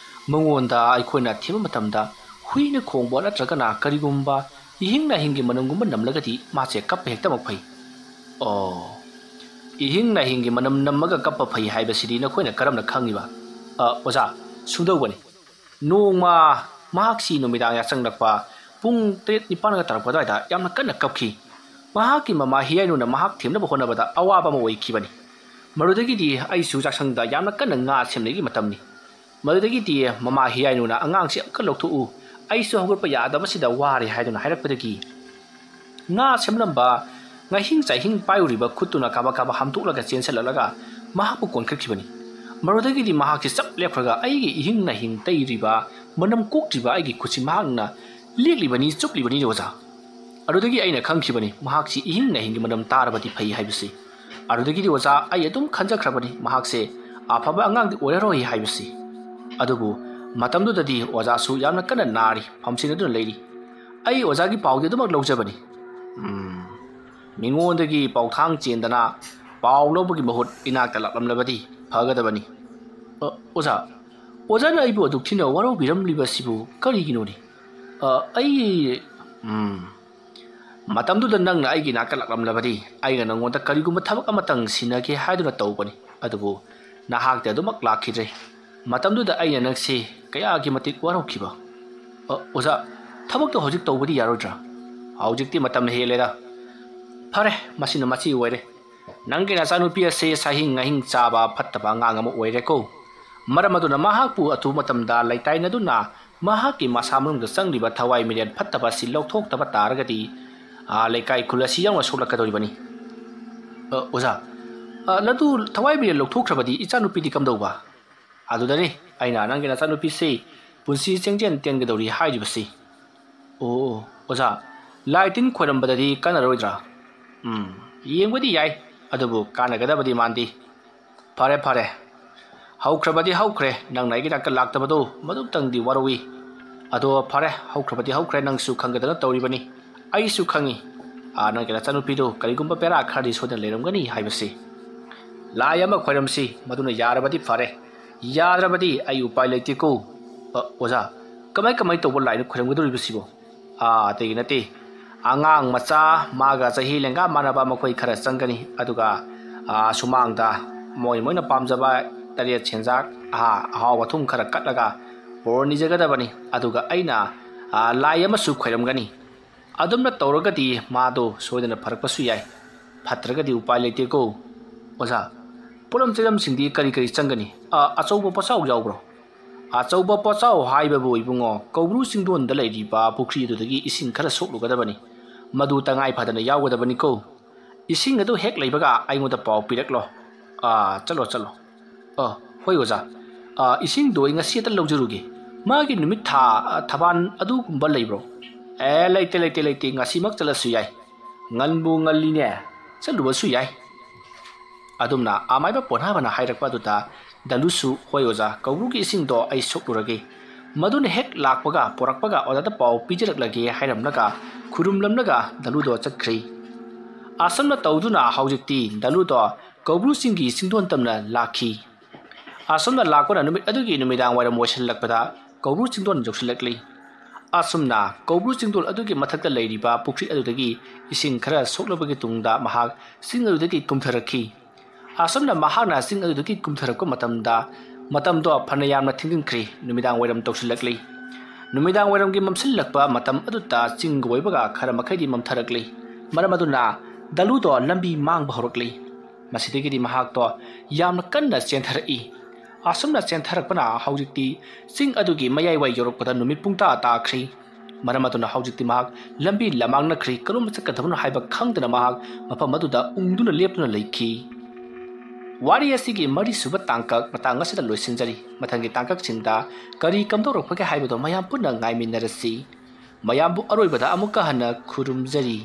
ꯃꯉꯣꯟꯗ ꯑꯩꯈꯣꯏꯅ ꯊꯦꯝꯕ ꯃꯇꯝꯗ ꯍꯨꯏꯅ ꯈꯣꯡꯕ ꯅꯠꯇ꯭ꯔꯒꯅ ꯀꯔꯤꯒꯨꯝꯕ ꯏꯍꯤꯡ ꯅꯥꯍꯤꯡꯒꯤ ꯃꯅꯝꯒꯨꯝꯕ ꯅꯝꯂꯒꯗꯤ ꯃꯥꯁꯦ ꯀꯞꯄ ꯍꯦꯛꯇꯃꯛ ꯐꯩ इहिंग नाहिंगी मनम नम्मगा कप्पा फै हाइबसिदी नखोइना करमना खंगिबा ओजा सुंदौबनी नोंमा महाक्सी नुमिदांग या चंगलक्पा पुंग 3-4 गा तरपदा दाइदा यामना कन्ना कपखी महाकी ममा हियाइनुना महाक थेमनबा होनबदा अवाबा म ओइखिबनी मरुदगिदी आइसु जाक्संगदा यामना कन्ना nga semnegi matamni मरुदगिदी ममा हियाइनुना अंगांगसे अमका लौथुउ आइसु हगुरपा यादबसिदा वारे हाइदुना हाइरकपदगी nga semlamba ngahing chahing payuriba khutuna kaba kaba hamtuklaga chenselalaga mahapu konkhakibani marodagidi mahakse chap lephraga aigi ihing na hing tairiba manam koktriba aigi khuchi mahakna leklibani chuplibani roja arudagi aina khangkhibani mahaksi ihing na hing manam tarabati phai haibisi arudagi roja ai adum khanjakhrabani mahakse afaba angang di oraroi haibisi adubu matamdu dadi oja su yamna kana nari phamsina dun leiri ai oja gi pawde dumak lawjabani मिंगोंदगी पाउथांग चेंदना पाउ लौबगी महुत इनाक्ता लाक्लमलबदी फगदबनी ओजा ओजाना आइबो दुखिना वारो बिरमलिबसिबु करिगिनोनि आई मतमदुदा नंगना आइगी नाक्ता लाक्लमलबदी आइगा नंगोंदा करिगुम थबक अमतंग सिनगे हाइदुना तौबनी अदुबु नाहाक्ते अदुमक लाखिद्रे मतमदुदा आइना नंगसे कयागी मतिक वारोखिबा ओजा थबक तो हजिक तौबदी यारोद्रा हौजिकति मतम हेलेदा फरे मसिना मची ओइरे नंगे नचानुपी असे साहिंग अहिंग चाबा फत्तबा ngang ama oireko maramaduna mahakpu atu matamda laitainaduna mahaki masamrungda changliba thawai miren fattaba si lokthokta taragadi laikai khulasi yangna soklakadoribani oza ladu thawai miren lokthokrabadi ichanupi di kamdauba adudani aina nangge nachanupi se punsi chengjen tengadori hairibasi oza laitin khoirambadadi kanaroidra yengwadi yai adubu kanagadabadi mandi fare haukrabadi haukre nang naigi dak laktabado madutangdi warwi ado fare haukrabadi haukre nang su khangadana tawribani ai su khangi nang gena chanupido karigumba pera khadi sodan leramgani haibasi layama khoiramsi maduna yarabadi fare yadrabadi ai upai leitiko oza kamai tawbo lainu khoiramgadoribasibo teginate angang macha maga chahi lenga manaba makoi khara changani aduga sumangda moina pamjaba tare chenjak hawa thum khara katlaga borni jagadabani aduga aina layama su khoiramgani adumna tawragadi mado soidana pharakpasu yai phatragadi upai leite ko oza pulam cheram singdi kari changani achauba pasau yaubro achauba pasau haibabu ibungo kobru singdon da leiriba pukri dudagi ising khara soklugadabani madu tangai phadana yawadabani ko इसिंग अदु हेक लेबगा आइंगोदा पाव पिरकलो चलो चलो होय ओजा इसिंग दो ngasi ta lawjuruge magi numit tha thaban adu gumba leibro leite ngasi mak chala su yai nganbu ngalli ne chalu su yai adumna amai ba ponha bana hairakpa duta dalusu hoy oza kawru ki ising do ai soklurage madun hek lakpaga porakpaga oda da paw pijirak lage hairamnaga khurumlamnaga dalu do chakri asamna tawduna haujikti dalu do kawru singi singdon tamna lakhi asomna lakona numit adugi numidang waira motion lakpada kawru singdon joksilakli asomna kawru singdol adugi mathakta leiriba pukri adudagi ising khara soklabagi tungda mahak sing adudagi kumtharakhi asomna mahakna sing adudagi kumtharakko matamdo phanayamna thingdingkri numidang wairam toksilakli numidang wairamgi mamsillakpa matam aduta sing goibaga khara makhaidi mamtharakli maramaduna dalu do lambi mang bahorokli masidagi mahak to yamna kanna chenthari asomna chentharakkana haujikti sing adugi mayai wai yorokpada numit pungta takhri maramatuna haujikti mahak lambi lamangna khri kalum chakadabna haiba khangdana mahak mapam aduda ungduna leptuna leikhi wari asigi mari suba tangkak matanga sida loisinjari mathangi tangkak chinda kari kamdorokpage haibodo mayam punna ngaiminarasi mayambu aroibada amuka hana khurumjari